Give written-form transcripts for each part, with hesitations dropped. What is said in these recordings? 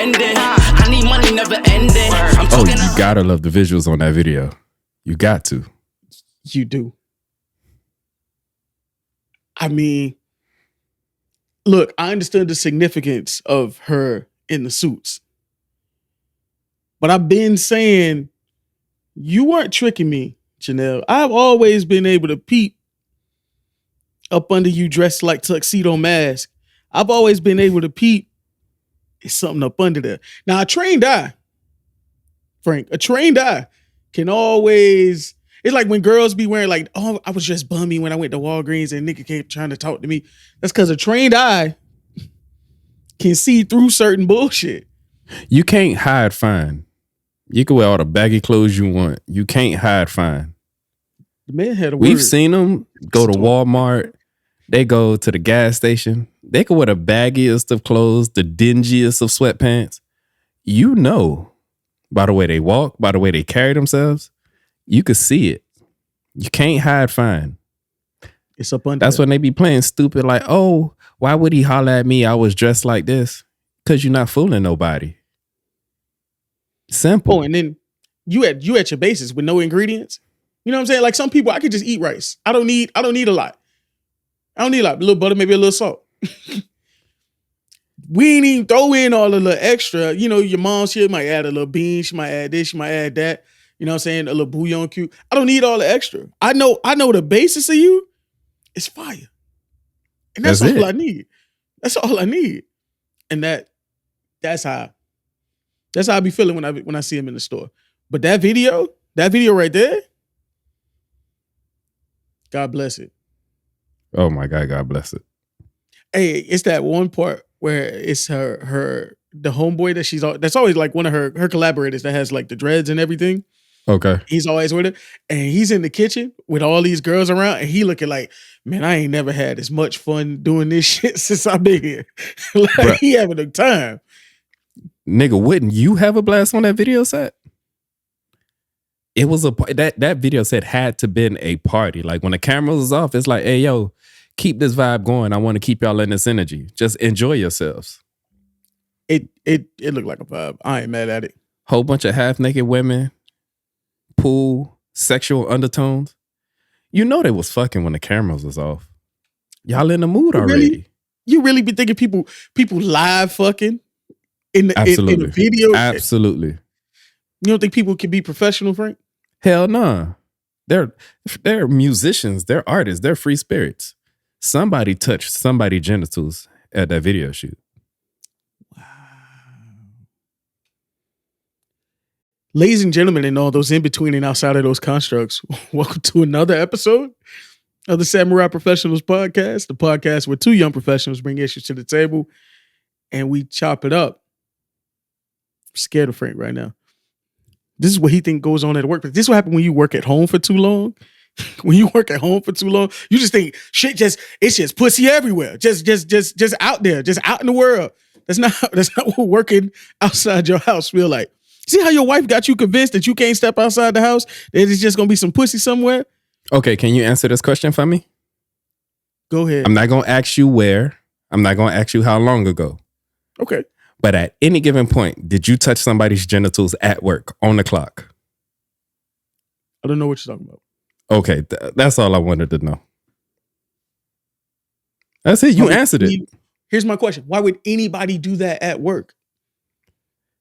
spend it. I need money never ending. Oh, you gotta love the visuals on that video. You got to. You do. I mean, look, I understood the significance of her in the suits. But I've been saying, you weren't tricking me, Janelle. I've always been able to peep up under you dressed like Tuxedo Mask. I've always been able to peep. It's something up under there. Now, a trained eye, Frank, a trained eye can always... It's like when girls be wearing like, oh, I was just bummy when I went to Walgreens and nigga kept trying to talk to me. That's because a trained eye can see through certain bullshit. You can't hide fine. You can wear all the baggy clothes you want. You can't hide fine. The man had a We've word. seen them go to Walmart. They go to the gas station. They can wear the baggiest of clothes, the dingiest of sweatpants. You know, by the way they walk, by the way they carry themselves, you could see it. You can't hide fine. It's up under. That's when they be playing stupid like, oh, why would he holler at me? I was dressed like this. Because you're not fooling nobody. Simple. Oh, and then you at your basis with no ingredients. You know what I'm saying? Like some people, I could just eat rice. I don't need a lot. I don't need a lot. A little butter, maybe a little salt. We ain't even throw in all the little extra. You know, your mom, she might add a little bean. She might add this. She might add that. You know what I'm saying? A little bouillon cube. I don't need all the extra. I know the basis of you is fire. And that's all I need. That's all I need. And that's how I be feeling when I see him in the store. But that video right there, God bless it. Oh my God, God bless it. Hey, it's that one part where it's the homeboy that's always like one of her collaborators that has like the dreads and everything. Okay. He's always with her. And he's in the kitchen with all these girls around and he looking like, man, I ain't never had as much fun doing this shit since I've been here. Like bruh, he having a time. Nigga, wouldn't you have a blast on that video set? It was that video set had to been a party. Like when the camera was off, it's like, hey, yo, keep this vibe going. I want to keep y'all in this energy. Just enjoy yourselves. It looked like a vibe. I ain't mad at it. Whole bunch of half naked women, pool, sexual undertones. You know they was fucking when the cameras was off. Y'all in the mood already. You really be thinking people live fucking in the video? Absolutely. You don't think people can be professional, Frank? Hell no. They're musicians. They're artists. They're free spirits. Somebody touched somebody's genitals at that video shoot. Wow. Ladies and gentlemen, and all those in between and outside of those constructs, welcome to another episode of the Samurai Professionals Podcast, the podcast where two young professionals bring issues to the table and we chop it up. I'm scared of Frank right now. This is what he think goes on at work. But this is what happens when you work at home for too long. When you work at home for too long, you just think it's just pussy everywhere. Just out there, just out in the world. That's not what working outside your house feel like. See how your wife got you convinced that you can't step outside the house? That it's just gonna be some pussy somewhere? Okay, can you answer this question for me? Go ahead. I'm not gonna ask you where. I'm not gonna ask you how long ago. Okay. But at any given point, did you touch somebody's genitals at work on the clock? I don't know what you're talking about. Okay, that's all I wanted to know. That's it. You answered it. Here's my question. Why would anybody do that at work?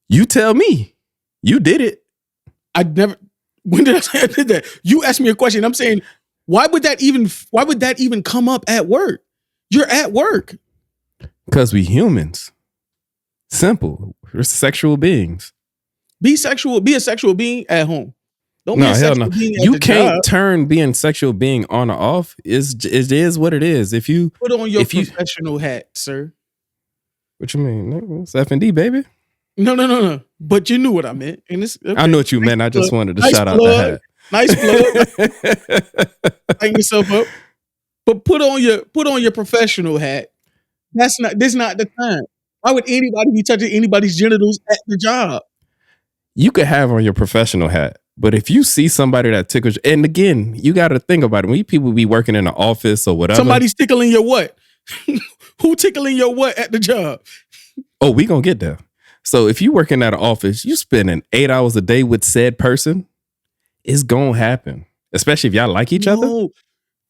You tell me. You did it. When did I say I did that? You asked me a question. I'm saying, why would that even come up at work? You're at work. Because we humans. Simple. We're sexual beings. Be a sexual being at home. Don't be a sexual being at You the can't job. turn being sexual being on or off. It is what it is. If you put on your professional hat, sir. What you mean? It's F&D, baby. No. But you knew what I meant. And it's okay. I know what you meant. I just wanted to shout out the hat. Nice plug. Hang yourself up. But put on your professional hat. This not the time. Why would anybody be touching anybody's genitals at the job? You could have on your professional hat, but if you see somebody that tickles, and again, you got to think about it. When people be working in the office or whatever, somebody's tickling your what? Who tickling your what at the job? Oh, we gonna get there. So if you working at an office, you spending 8 hours a day with said person, it's gonna happen. Especially if y'all like each other. No,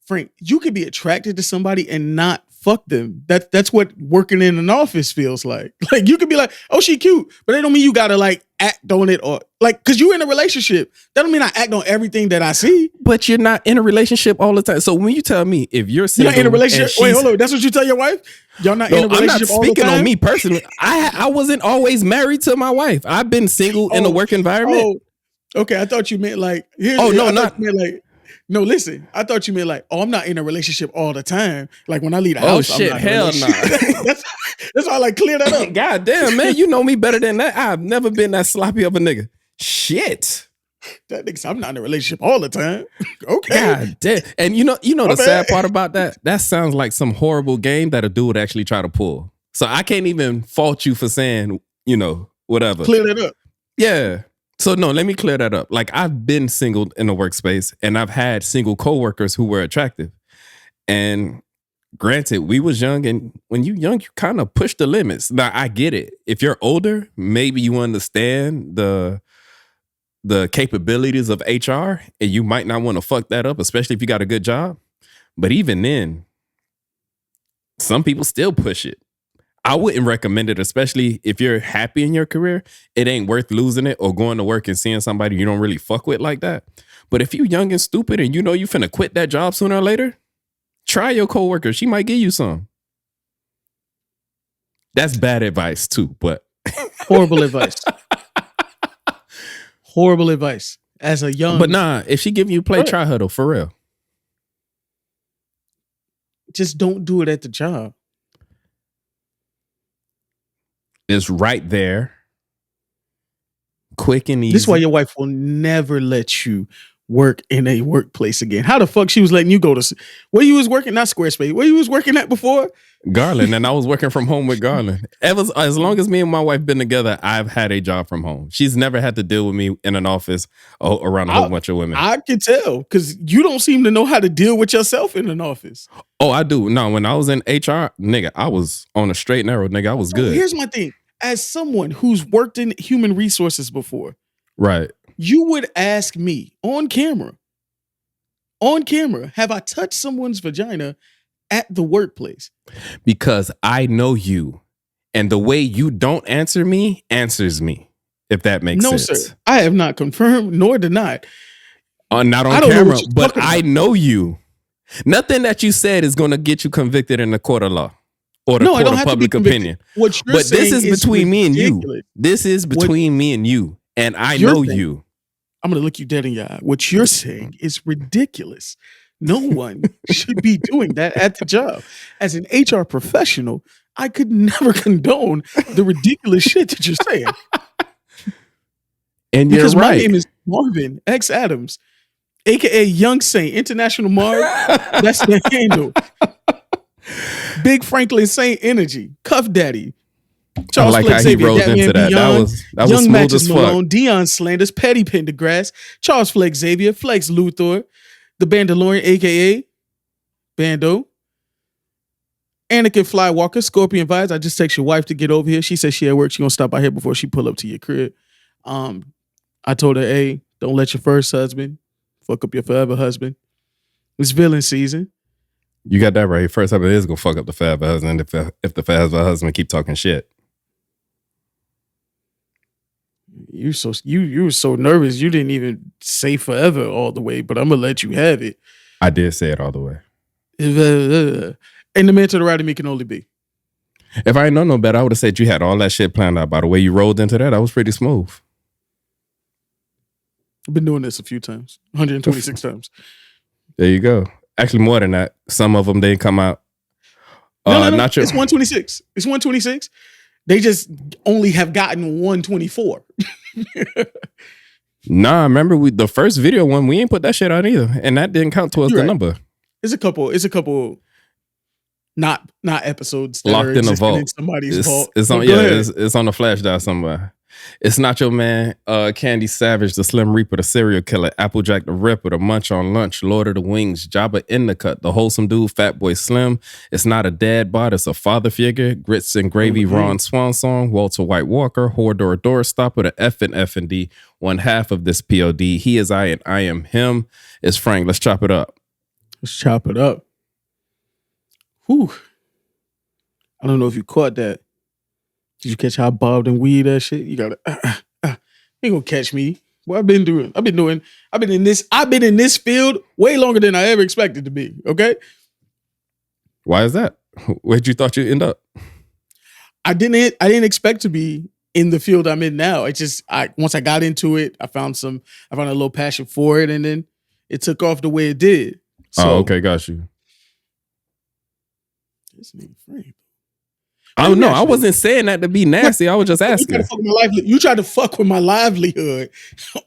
Frank, you could be attracted to somebody and not fuck them. That's what working in an office feels like. Like you could be like, oh, she cute, but that don't mean you gotta like act on it or like because you're in a relationship. That don't mean I act on everything that I see. But you're not in a relationship all the time. So when you tell me if you're You're single, not in a relationship. and Wait, she's- hold on. That's what you tell your wife? Y'all not No, in a I'm not relationship all the speaking time? on me personally. I wasn't always married to my wife. I've been single in a work environment. Oh, okay. I thought you meant like. Oh, no, I thought not- you meant like. No, listen. I thought you meant like. Oh, I'm not in a relationship all the time. Like when I leave the Oh, house. shit, I'm not in a hell relationship. nah. that's why I like clear that up. God damn, man, you know me better than that. I've never been that sloppy of a nigga. Shit. That nigga, I'm not in a relationship all the time. Okay. God damn. And you know My the sad bad. part about that? That sounds like some horrible game that a dude would actually try to pull. So I can't even fault you for saying, whatever. Clear that up. Yeah. So no, let me clear that up. Like I've been single in the workspace and I've had single coworkers who were attractive. And granted, we was young, and when you young, you kind of push the limits. Now I get it. If you're older, maybe you understand the capabilities of HR and you might not want to fuck that up, especially if you got a good job. But even then, some people still push it. I wouldn't recommend it, especially if you're happy in your career. It ain't worth losing it or going to work and seeing somebody you don't really fuck with like that. But if you young and stupid and you know you finna quit that job sooner or later, try your coworker. She might give you some. That's bad advice too, but Horrible advice. Horrible advice. As a young, but nah, if she give you play, Right. try her though, for real. just don't do it at the job. It's right there. Quick and easy. This is why your wife will never let you work in a workplace again. How the fuck she was letting you go to where you was working? Not Squarespace. Where you was working at before? Garland, and I was working from home with Garland. As long as me and my wife been together, I've had a job from home. She's never had to deal with me in an office around a whole bunch of women. I can tell because you don't seem to know how to deal with yourself in an office. Oh, I do. No, when I was in HR, nigga, I was on a straight and narrow, nigga. I was So good. here's my thing. As someone who's worked in human resources before, Right. you would ask me on camera, have I touched someone's vagina at the workplace? Because I know you. And the way you don't answer me answers me. If that makes No, sense. sir. I have not confirmed nor denied. Not I on don't know camera, what you're but talking I about. know you. Nothing that you said is going to get you convicted in the court of law or the No, I court don't of have to be public convicted. opinion. What you're But this saying is between me and you. ridiculous. This is between me and you. And I You're know saying- you. I'm going to look you dead in your eye. What you're saying is ridiculous. No one should be doing that at the job. As an HR professional, I could never condone the ridiculous shit that you're saying. And you're Because my right. name is Marvin X Adams, aka Young Saint, International Marv. That's the handle. Big Franklin Saint Energy, Cuff Daddy. I like how he rolled into that. That was Young smooth Matches as fuck. Malone, Deion Slanders, Petty Pendergrass, Charles Flex Xavier, Flex Luthor, the Bandalorian, aka Bando, Anakin Flywalker, Scorpion Vibes. I just text your wife to get over here. She said she at work. She gonna stop by here before she pull up to your crib. I told her, hey, don't let your first husband fuck up your forever husband. It's villain season. You got that right. First time it is gonna fuck up the forever husband if the forever husband keep talking shit. You were so nervous you didn't even say forever all the way, but I'm gonna let you have it. I did say it all the way. And the man to the right of me can only be. If I ain't know no better, I would have said you had all that shit planned out. By the way you rolled into that, was pretty smooth. I've been doing this a few times, 126 times. There you go. Actually, more than that. Some of them didn't come out. No, Not your. it's 126. It's 126. They just only have gotten 124. Nah, remember the first video one, we ain't put that shit out either, and that didn't count towards You're the right. number. It's a couple not episodes that Locked are in the existing vault. in somebody's vault. It's on But go ahead. it's on the flash drive somewhere. It's Nacho Man, Candy Savage, the Slim Reaper, the Serial Killer, Applejack the Ripper, the Munch on Lunch, Lord of the Wings, Jabba in the Cut, the Wholesome Dude, Fat Boy Slim. It's not a dad bod, it's a father figure. Grits and Gravy, Ron Swan Song, Walter White Walker, Hodor Doorstopper, the F and F and D, one half of this POD. He is I and I am him. It's Frank. Let's chop it up. Let's chop it up. Whew. I don't know if you caught that. Did you catch how I bobbed and weed that shit? You gotta you ain't gonna catch me. What I've been doing. I've been in this field way longer than I ever expected to be. Okay. Why is that? Where'd you thought you'd end up? I didn't expect to be in the field I'm in now. Once I got into it, I found a little passion for it, and then it took off the way it did. So, okay, got you. This nigga Frank. I don't know. I wasn't saying that to be nasty. I was just asking. You tried to fuck with my livelihood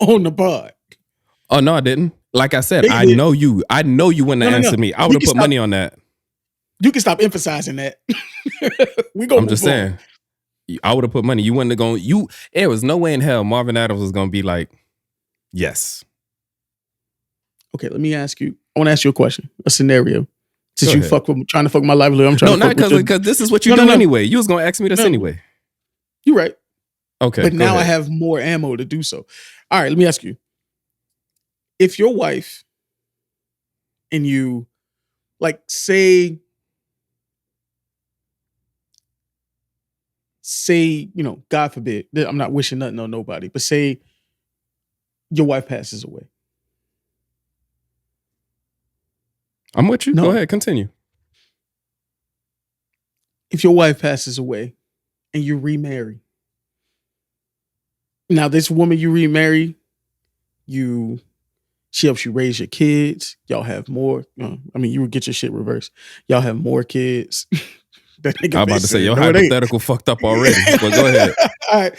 on the pod. Oh no, I didn't. Like I said, I know you. I know you wouldn't have answered me. I would have put money on that. You can stop emphasizing that. I'm just saying. I would have put money. You wouldn't have gone. There was no way in hell Marvin Adams was gonna be like, yes. Okay, let me ask you. I want to ask you a question, a scenario. Since you trying to fuck my livelihood, I'm trying to fuck because this is what you do anyway. You was gonna ask me this anyway. You're right. Okay. But now I have more ammo to do so. All right, let me ask you. If your wife and you, like, say, God forbid, I'm not wishing nothing on nobody, but say your wife passes away. I'm with you. No. Go ahead, continue. If your wife passes away and you remarry, now this woman you remarry, she helps you raise your kids. Y'all have more. You would get your shit reversed. Y'all have more kids. I'm about to say your hypothetical fucked up already. But go ahead. All right.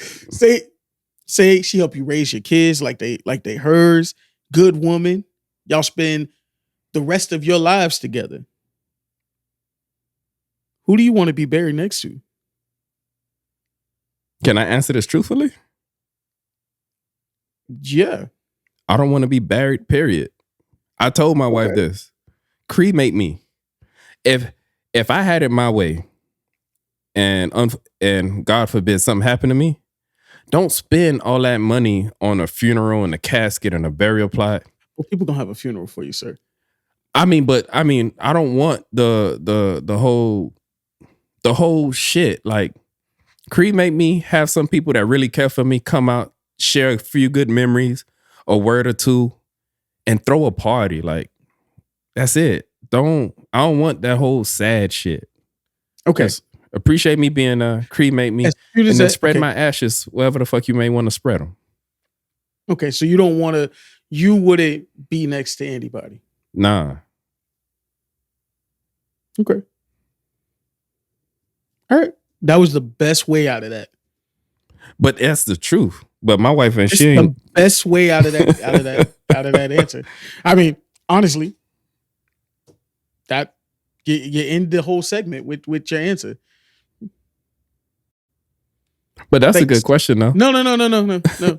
Say she helped you raise your kids like they hers. Good woman. Y'all spend the rest of your lives together. Who do you want to be buried next to? Can I answer this truthfully? Yeah. I don't want to be buried, period. I told my wife this. Cremate me. If I had it my way and God forbid something happened to me, don't spend all that money on a funeral and a casket and a burial plot. Well, people don't have a funeral for you, sir. I don't want the whole shit. Like, cremate me, have some people that really care for me come out, share a few good memories, a word or two, and throw a party. Like, that's it. I don't want that whole sad shit. Okay. Just appreciate me being cremate me and then spread my ashes wherever the fuck you may want to spread them. Okay, so you wouldn't be next to anybody. Nah. Okay. All right. That was the best way out of that. But that's the truth. But my wife and she ain't the best way out of that answer. I mean, honestly, that you end the whole segment with your answer. But that's a good question, though. No.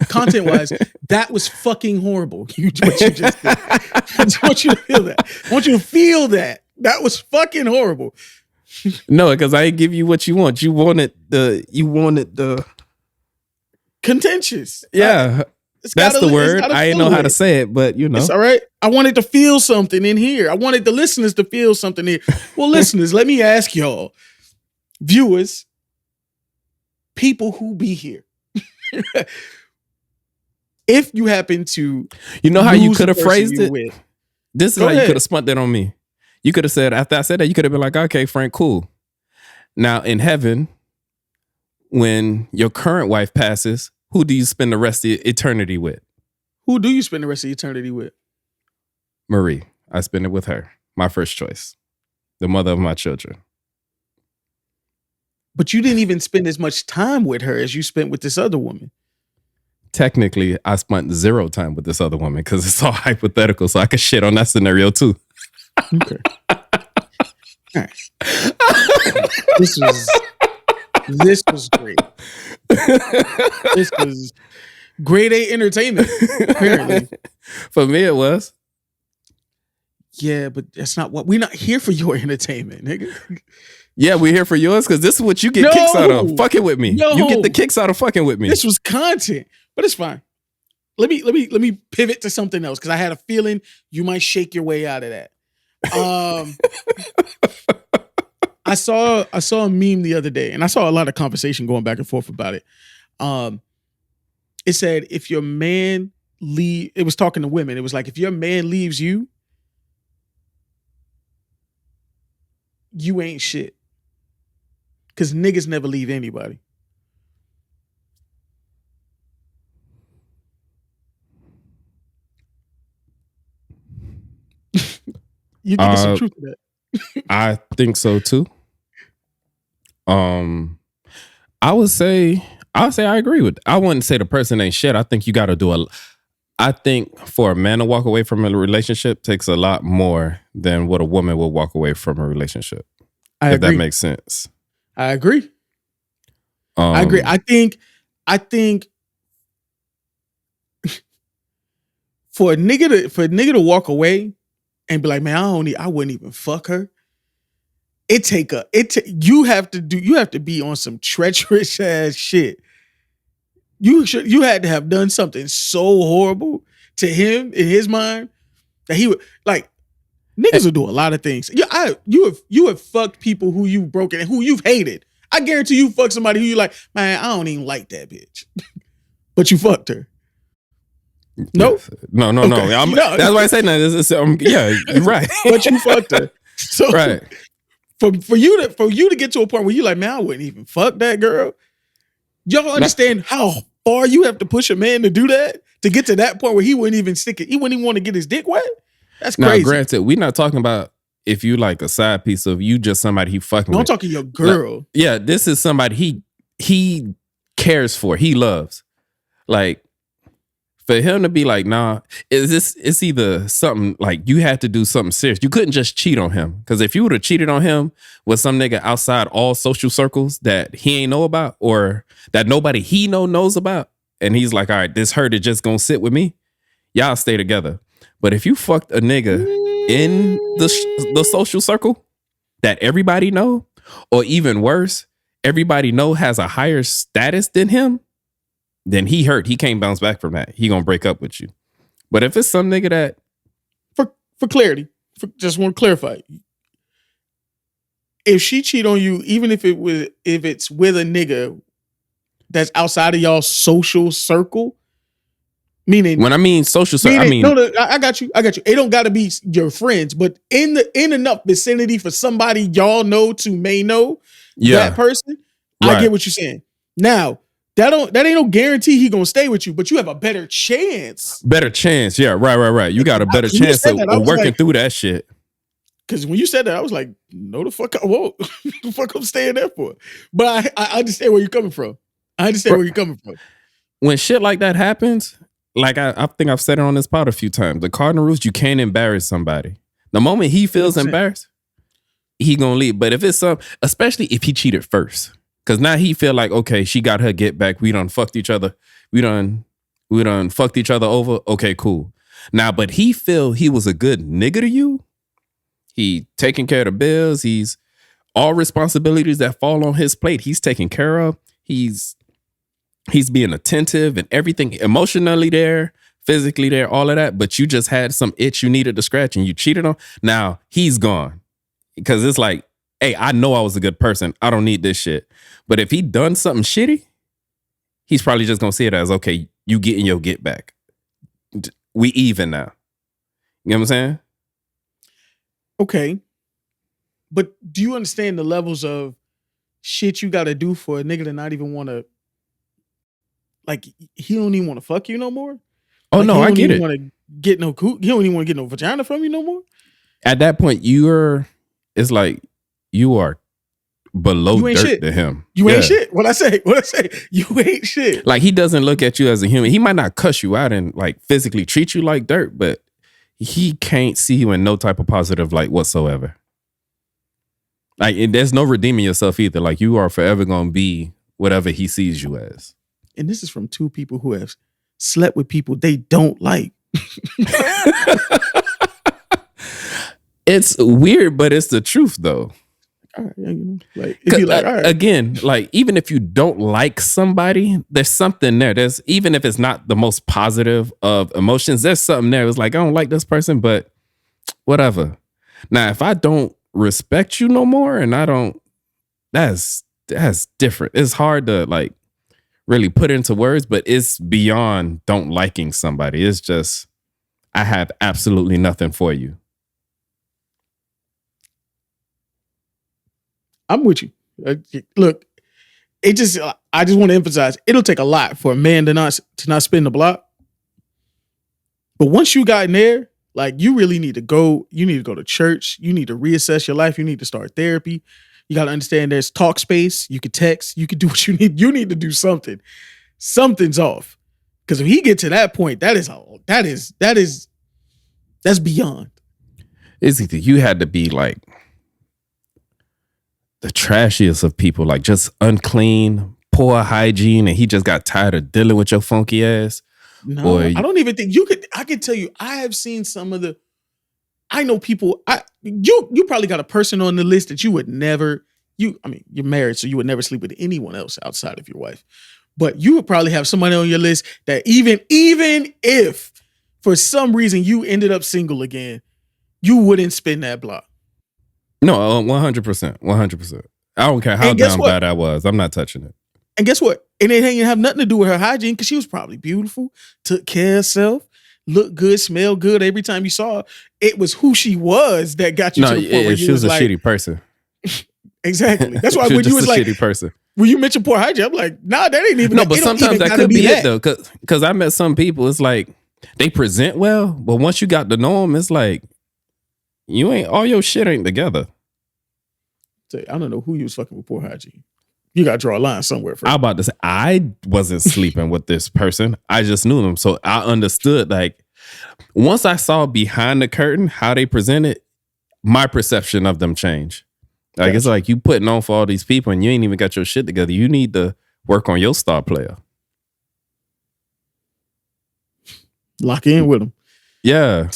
Content wise, that was fucking horrible. What you just did. I just want you to feel that. I want you to feel that. That was fucking horrible. No, because I didn't give you what you want. You wanted the contentious. Yeah. That's the word. I didn't know how to say it, but you know. It's all right. I wanted to feel something in here. I wanted the listeners to feel something here. Well, listeners, let me ask y'all, viewers, people who be here. If you happen to, you know how you could have phrased it? This is how ahead. You could have spun that on me. You could have said, after I said that, you could have been like, okay, Frank, cool. Now in heaven, when your current wife passes, who do you spend the rest of eternity with? Who do you spend the rest of eternity with? Marie. I spend it with her. My first choice. The mother of my children. But you didn't even spend as much time with her as you spent with this other woman. Technically, I spent 0 time with this other woman because it's all hypothetical, so I could shit on that scenario too. Okay. All right. This was great. This was grade A entertainment, apparently. For me, it was. Yeah, but that's not what we're not here for your entertainment, nigga. Yeah, we're here for yours because this is what you get kicks out of. Fucking with me. No. You get the kicks out of fucking with me. This was content, but it's fine. Let me pivot to something else because I had a feeling you might shake your way out of that. I saw a meme the other day, and I saw a lot of conversation going back and forth about it. It said if your man it was talking to women. It was like if your man leaves you, you ain't shit. Because niggas never leave anybody. You think there's some truth to that? I think so too. I would say I agree with. I wouldn't say the person ain't shit. I think you got to do I think for a man to walk away from a relationship takes a lot more than what a woman will walk away from a relationship. I agree. That makes sense. I agree. I agree. I think for a nigga to walk away and be like, man, I wouldn't even fuck her. You have to be on some treacherous ass shit. You had to have done something so horrible to him in his mind that he would like. Niggas will do a lot of things. You have fucked people who you've broken and who you've hated. I guarantee you fucked somebody who you like, man, I don't even like that bitch. But you fucked her. Nope. No. Okay. No. That's why I say that. Yeah, you're right. But you fucked her. So right. For you to get to a point where you're like, man, I wouldn't even fuck that girl. Y'all understand how far you have to push a man to do that? To get to that point where he wouldn't even stick it. He wouldn't even want to get his dick wet? That's crazy. Now, granted, we're not talking about if you like a side piece of you just somebody he fucking with. I'm talking your girl. Like, yeah, this is somebody he cares for, he loves. Like, for him to be like, nah, it's either something like you had to do something serious. You couldn't just cheat on him. Because if you would have cheated on him with some nigga outside all social circles that he ain't know about or that nobody he knows about, and he's like, all right, this hurt is just gonna sit with me, y'all stay together. But if you fucked a nigga in the social circle that everybody know, or even worse, everybody know has a higher status than him, then he hurt. He can't bounce back from that. He gonna break up with you. But if it's some nigga that, for clarity, just want to clarify, if she cheat on you, even if it's with a nigga that's outside of y'all social circle, meaning when I mean social circle, I mean no, I got you. It don't got to be your friends, but in enough vicinity for somebody y'all know to may know that person. Right. I get what you're saying. Now, that ain't no guarantee he gonna stay with you, but you have a better chance. Yeah, right. You got a better chance of working through that shit. Because when you said that, I was like, no, the fuck I won't. The fuck I'm staying there for. But I understand where you're coming from. When shit like that happens, like I think I've said it on this pod a few times, the cardinal rules, you can't embarrass somebody. The moment he feels 100%. Embarrassed, he gonna leave. But if it's especially if he cheated first. Cause now he feel like, okay, she got her get back. We done fucked each other. We done fucked each other over. Okay, cool. Now, but he feel he was a good nigga to you. He taking care of the bills. He's all responsibilities that fall on his plate. He's taking care of. He's being attentive and everything, emotionally there, physically there, all of that. But you just had some itch you needed to scratch and you cheated on. Now he's gone. Because it's like, hey, I know I was a good person. I don't need this shit. But if he done something shitty, he's probably just going to see it as, okay, you getting your get back. We even now. You know what I'm saying? Okay. But do you understand the levels of shit you got to do for a nigga to not even want to, like, he don't even want to fuck you no more? Oh, like, no, I get it. He don't even want to get no vagina from you no more? At that point, it's like you are below dirt shit. To him. You ain't shit. What I say, you ain't shit. Like, he doesn't look at you as a human. He might not cuss you out and like physically treat you like dirt, but he can't see you in no type of positive light whatsoever. Like, there's no redeeming yourself either. Like, you are forever going to be whatever he sees you as. And this is from two people who have slept with people they don't like. It's weird, but it's the truth, though. All right, like, it'd be like, all right. Again, like even if you don't like somebody, there's something there. There's even if it's not the most positive of emotions, there's something there. It's like I don't like this person, but whatever. Now, if I don't respect you no more, and I don't, that's different. It's hard to like really put into words, but it's beyond don't liking somebody. It's just I have absolutely nothing for you. I'm with you. Look, I just want to emphasize, it'll take a lot for a man to not spin the block. But once you got in there, like you really need to go. You need to go to church. You need to reassess your life. You need to start therapy. You got to understand there's talk space. You could text. You could do what you need. You need to do something. Something's off. Because if he get to that point, that's beyond. It's either you had to be like the trashiest of people, like just unclean, poor hygiene, and he just got tired of dealing with your funky ass. No, I don't even think you could. I can tell you, I have seen some of the. I know people. You probably got a person on the list that you would never. You're married, so you would never sleep with anyone else outside of your wife. But you would probably have somebody on your list that even if for some reason you ended up single again, you wouldn't spin that block. No, 100%. 100%. I don't care how down bad I was. I'm not touching it. And guess what? And it ain't have nothing to do with her hygiene because she was probably beautiful, took care of herself, looked good, smelled good every time you saw her. It was who she was that got you to the point where she was a shitty person. Exactly. That's why when you was like, shitty person. When you mentioned poor hygiene, I'm like, nah, that ain't even. No, but sometimes that could be it though, because I met some people. It's like they present well, but once you got to know them, it's like you ain't all your shit ain't together. I don't know who you was fucking with poor hygiene. You got to draw a line somewhere. I'm about to say I wasn't sleeping with this person. I just knew them, so I understood. Like once I saw behind the curtain how they presented, my perception of them changed. Like it's like you putting on for all these people and you ain't even got your shit together. You need to work on your star player. Lock in with them. Yeah.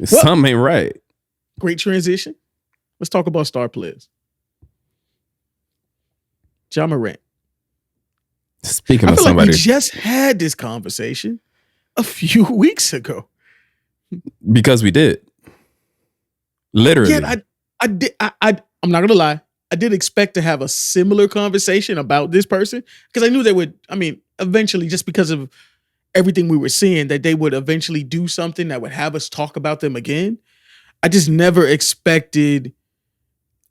Something ain't right. Great transition. Let's talk about star players. Ja Morant. Speaking of somebody. Like we just had this conversation a few weeks ago. Because we did. Literally. Yeah, I did. I'm not gonna lie. I did expect to have a similar conversation about this person because I knew they would. I mean, eventually, just because of everything we were seeing, that they would eventually do something that would have us talk about them again. I just never expected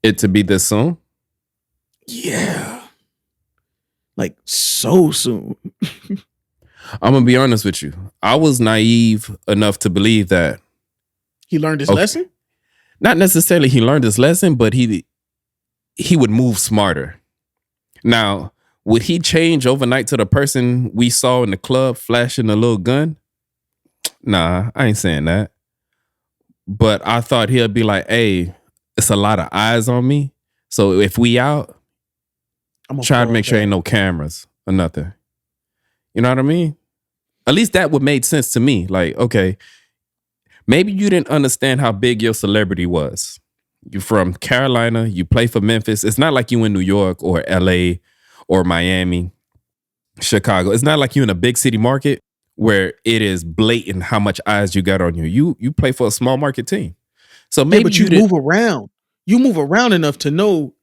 it to be this soon. Yeah, like so soon. I'm gonna be honest with you. I was naive enough to believe that he learned his lesson. Not necessarily he learned his lesson, but he would move smarter. Now, would he change overnight to the person we saw in the club flashing a little gun? Nah, I ain't saying that. But I thought he'd be like, hey, it's a lot of eyes on me. So if we out, I'm try to make sure ain't no cameras or nothing. You know what I mean? At least that would make sense to me. Like, okay, maybe you didn't understand how big your celebrity was. You're from Carolina, you play for Memphis. It's not like you in New York or LA or Miami, Chicago. It's not like you in a big city market where it is blatant how much eyes you got on you. You play for a small market team. So maybe but you move around. You move around enough to know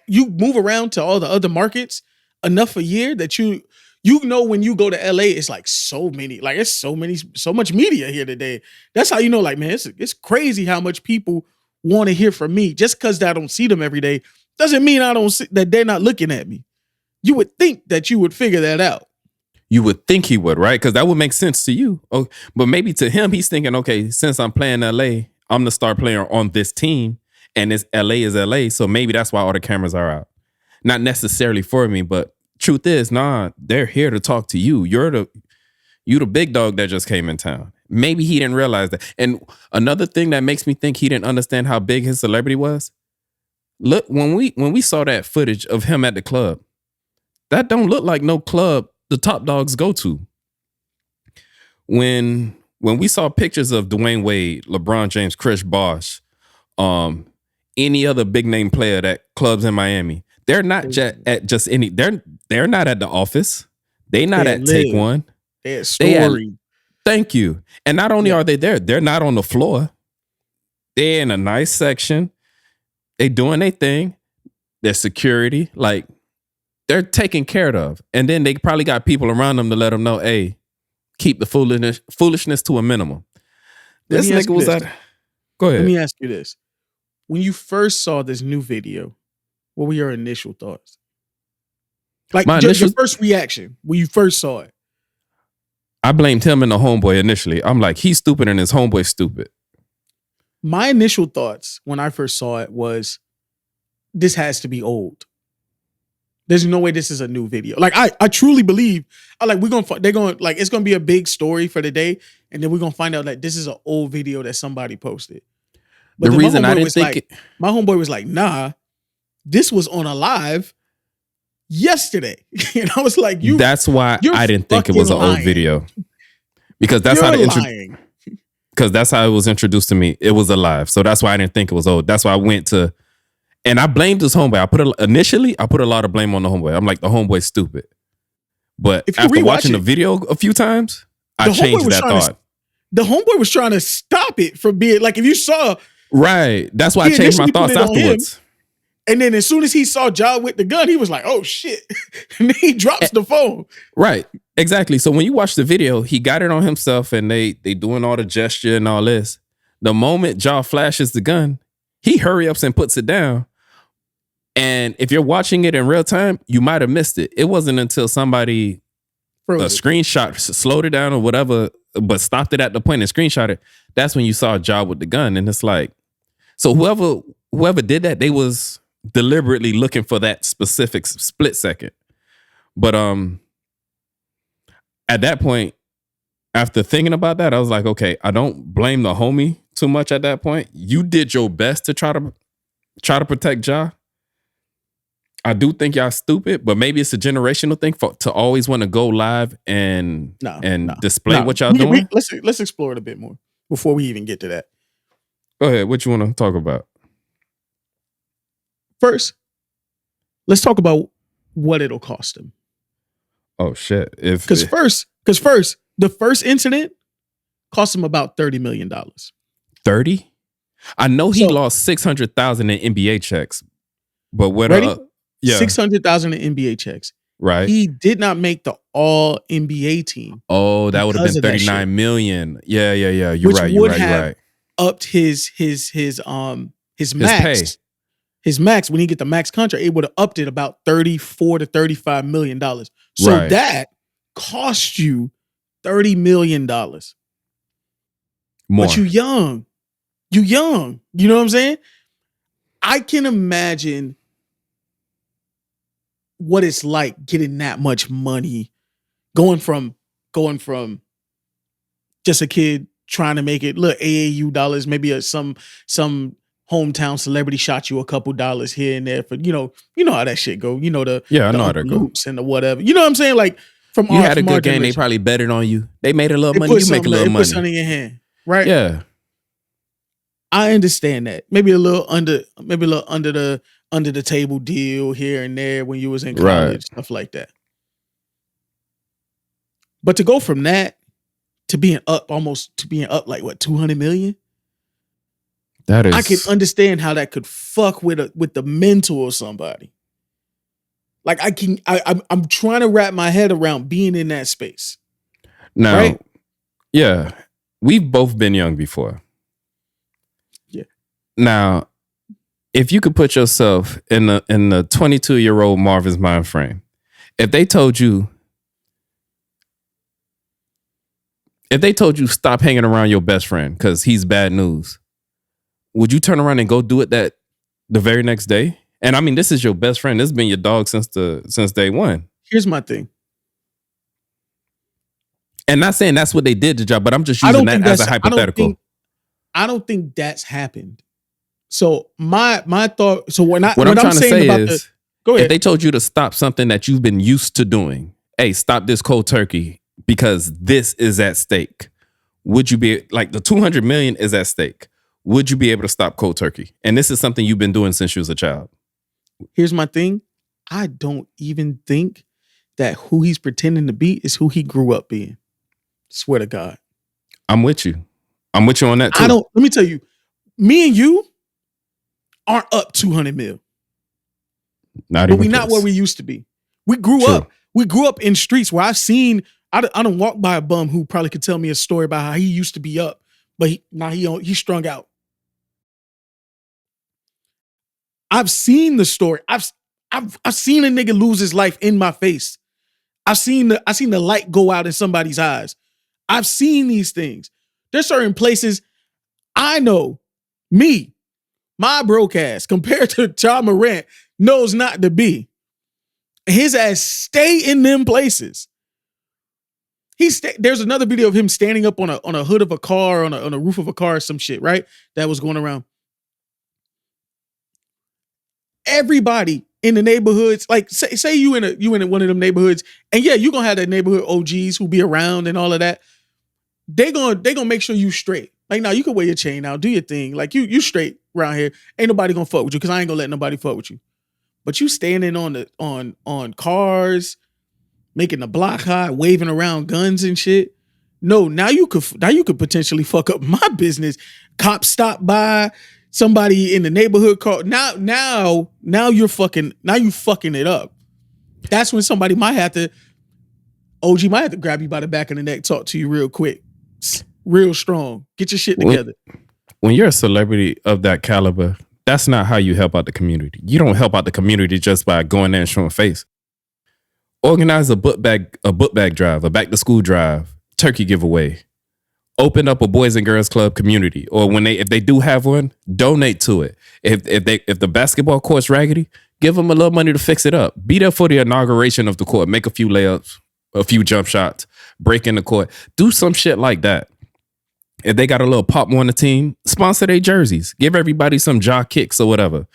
you move around to all the other markets enough a year that you know when you go to LA, it's like so much media here today. That's how you know, like, man, it's crazy how much people want to hear from me. Just because I don't see them every day doesn't mean that they're not looking at me. You would think that you would figure that out. You would think he would, right? Because that would make sense to you. Oh, but maybe to him, he's thinking, okay, since I'm playing LA, I'm the star player on this team, and it's LA is LA, so maybe that's why all the cameras are out. Not necessarily for me, but truth is, nah, they're here to talk to you. You're the big dog that just came in town. Maybe he didn't realize that. And another thing that makes me think he didn't understand how big his celebrity was. Look, when we saw that footage of him at the club, that don't look like no club the top dogs go to. When we saw pictures of Dwayne Wade, LeBron James, Chris Bosh, any other big name player that clubs in Miami, they're not at just any. They're not at the office. They not at Take One. They're Story. Thank you. And not only are they there, they're not on the floor. They're in a nice section. They doing their thing. Their security, like they're taken care of. And then they probably got people around them to let them know, hey, keep the foolishness to a minimum. This nigga was at. Go ahead. Let me ask you this. When you first saw this new video, what were your initial thoughts? Like your first reaction when you first saw it. I blamed him and the homeboy initially. I'm like, he's stupid and his homeboy stupid. My initial thoughts when I first saw it was, this has to be old. There's no way this is a new video. Like I truly believe, it's gonna be a big story for the day, and then we're gonna find out that this is an old video that somebody posted. But the reason I didn't think my homeboy was like, nah, this was on a live yesterday. And I was like, that's why I didn't think it was an old video. Because that's how because that's how it was introduced to me. It was alive. So that's why I didn't think it was old. That's why I went to, and I blamed his homeboy. I put a lot of blame on the homeboy. I'm like, the homeboy's stupid. But after watching the video a few times, I changed that thought. The homeboy was trying to stop it from being, like, if you saw. Right. That's why I changed my thoughts afterwards. And then as soon as he saw Ja with the gun, he was like, oh shit. And then he drops the phone. Right. Exactly. So when you watch the video, he got it on himself and they doing all the gesture and all this. The moment Ja flashes the gun, he hurry ups and puts it down. And if you're watching it in real time, you might have missed it. It wasn't until somebody screenshot, slowed it down or whatever, but stopped it at the point and screenshot it. That's when you saw Ja with the gun. And it's like, so whoever did that, they was deliberately looking for that specific split second. But at that point, after thinking about that, I was like, okay, I don't blame the homie too much at that point. You did your best to try to protect Ja. I do think y'all stupid, but maybe it's a generational thing to always want to go live and display what y'all doing. Let's explore it a bit more before we even get to that. Go ahead. What you want to talk about? First, let's talk about what it'll cost him. Oh shit! Because first, the first incident cost him about $30 million. 30? I know he lost $600,000 in NBA checks, but what? $600,000 in NBA checks. Right. He did not make the All NBA team. Oh, that would have been $39 million. Yeah. You're right. Upped his max. Pay. His max, when he get the max contract, it would have upped it about $34 to $35 million. So that cost you $30 million. More. But you young. You know what I'm saying? I can imagine what it's like getting that much money, going from just a kid trying to make it, look, AAU dollars, maybe some hometown celebrity shot you a couple dollars here and there for, you know how that shit go. You know I know how that goes. And the whatever. You know what I'm saying? Like you had a good game, they probably betted on you. They made a little money, you make a little money. Put something in your hand, right? Yeah. I understand that. Maybe a little under the table deal here and there when you was in college, stuff like that. But to go from that to being up like what, 200 million? That is, I can understand how that could fuck with the mental of somebody. Like I'm trying to wrap my head around being in that space. Now, right? Yeah, we've both been young before. Yeah. Now, if you could put yourself in the 22-year-old Marvin's mind frame, if they told you stop hanging around your best friend because he's bad news, would you turn around and go do it the very next day? And I mean, this is your best friend. This has been your dog since day one. Here's my thing. And not saying that's what they did to Ja, but I'm just using that as a hypothetical. I don't think that's happened. So my thought. So what I'm trying to say is, Go If ahead. they told you to stop something that you've been used to doing, hey, stop this cold turkey because this is at stake. Would you be like the 200 million is at stake? Would you be able to stop cold turkey? And this is something you've been doing since you was a child. Here's my thing. I don't even think that who he's pretending to be is who he grew up being. Swear to God. I'm with you. I'm with you on that too. Let me tell you, me and you aren't up 200 mil. Not But even we not close. where we used to be. We grew True. up. We grew up in streets where I don't walk by a bum who probably could tell me a story about how he used to be up, but he's strung out. I've seen the story. I've seen a nigga lose his life in my face. I've seen the light go out in somebody's eyes. I've seen these things. There's certain places I know my broke ass compared to Ja Morant knows not to be. His ass stay in them places. There's another video of him standing up on a hood of a car, on a roof of a car or some shit, right? That was going around. Everybody in the neighborhoods, like say you in one of them neighborhoods, and yeah, you gonna have that neighborhood OGs who be around and all of that. They gonna make sure you straight. Like, now you can wear your chain out, do your thing. Like you straight around here. Ain't nobody gonna fuck with you because I ain't gonna let nobody fuck with you. But you standing on cars, making the block high, waving around guns and shit. No, now you could potentially fuck up my business. Cops stop by, somebody in the neighborhood call. Now you fucking it up. That's when somebody might have to grab you by the back of the neck, talk to you real quick, real strong. Get your shit together. When you're a celebrity of that caliber, that's not how you help out the community. You don't help out the community just by going there and showing face. Organize a book bag drive, a back to school drive, turkey giveaway. Open up a Boys and Girls Club community, or if they do have one, donate to it. If the basketball court's raggedy, give them a little money to fix it up. Be there for the inauguration of the court. Make a few layups, a few jump shots, break in the court. Do some shit like that. If they got a little pop on the team, sponsor their jerseys. Give everybody some jaw kicks or whatever.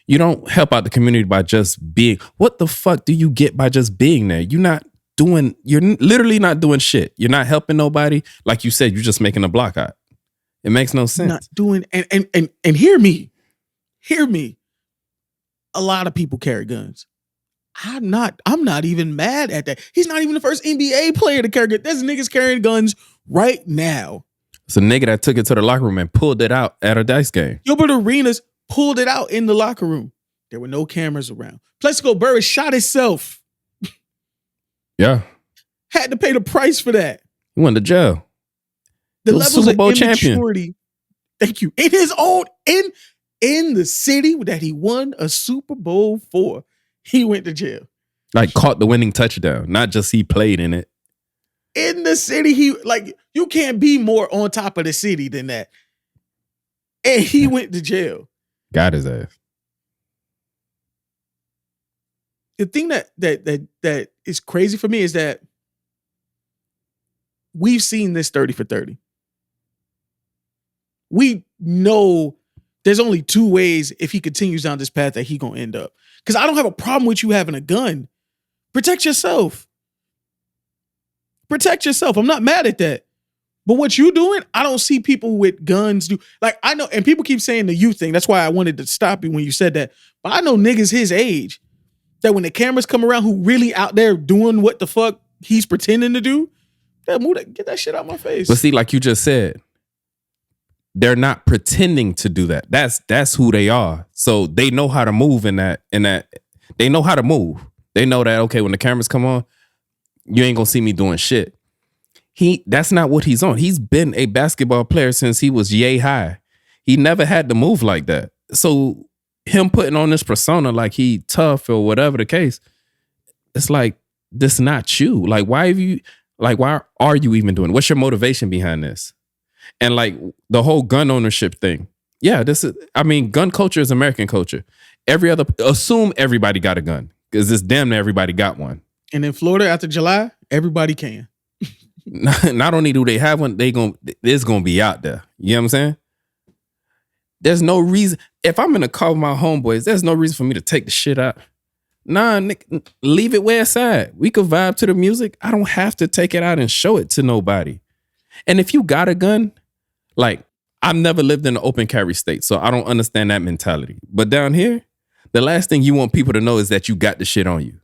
You don't help out the community by just being. What the fuck do you get by just being there? You're literally not doing shit. You're not helping nobody. Like you said, you're just making a block out. It makes no sense. Not doing and hear me. A lot of people carry guns. I'm not even mad at that. He's not even the first NBA player to carry guns. There's niggas carrying guns right now. It's a nigga that took it to the locker room and pulled it out at a dice game. Gilbert Arenas pulled it out in the locker room. There were no cameras around. Plaxico Burress shot himself. Yeah. Had to pay the price for that. He went to jail. The He was levels Super Bowl of champion. immaturity. Thank you. In his own, in the city that he won a Super Bowl for, he went to jail. Like caught the winning touchdown. Not just he played in it. In the city, you can't be more on top of the city than that. And he went to jail. Got his ass. The thing that is crazy for me is that we've seen this 30 for 30. We know there's only two ways if he continues down this path that he gonna end up. Because I don't have a problem with you having a gun. Protect yourself. Protect yourself. I'm not mad at that. But what you doing, I don't see people with guns do. Like, I know, and people keep saying the youth thing. That's why I wanted to stop you when you said that. But I know niggas his age that when the cameras come around who really out there doing what the fuck he's pretending to do, get that shit out my face. But see, like you just said, they're not pretending to do that. That's who they are. So they know how to move in that. They know how to move. They know that, okay, when the cameras come on, you ain't gonna see me doing shit. That's not what he's on. He's been a basketball player since he was yay high. He never had to move like that. So him putting on this persona like he tough or whatever the case, it's like, this not you. Like, why are you even doing it? What's your motivation behind this? And like the whole gun ownership thing. Yeah, gun culture is American culture. Assume everybody got a gun because it's damn near everybody got one. And in Florida after July, everybody can. Not only do they have one, it's gonna be out there. You know what I'm saying? There's no reason. If I'm in a car with my homeboys, there's no reason for me to take the shit out. Nah, Nick, leave it where it's at. We could vibe to the music. I don't have to take it out and show it to nobody. And if you got a gun, like, I've never lived in an open carry state, so I don't understand that mentality. But down here, the last thing you want people to know is that you got the shit on you.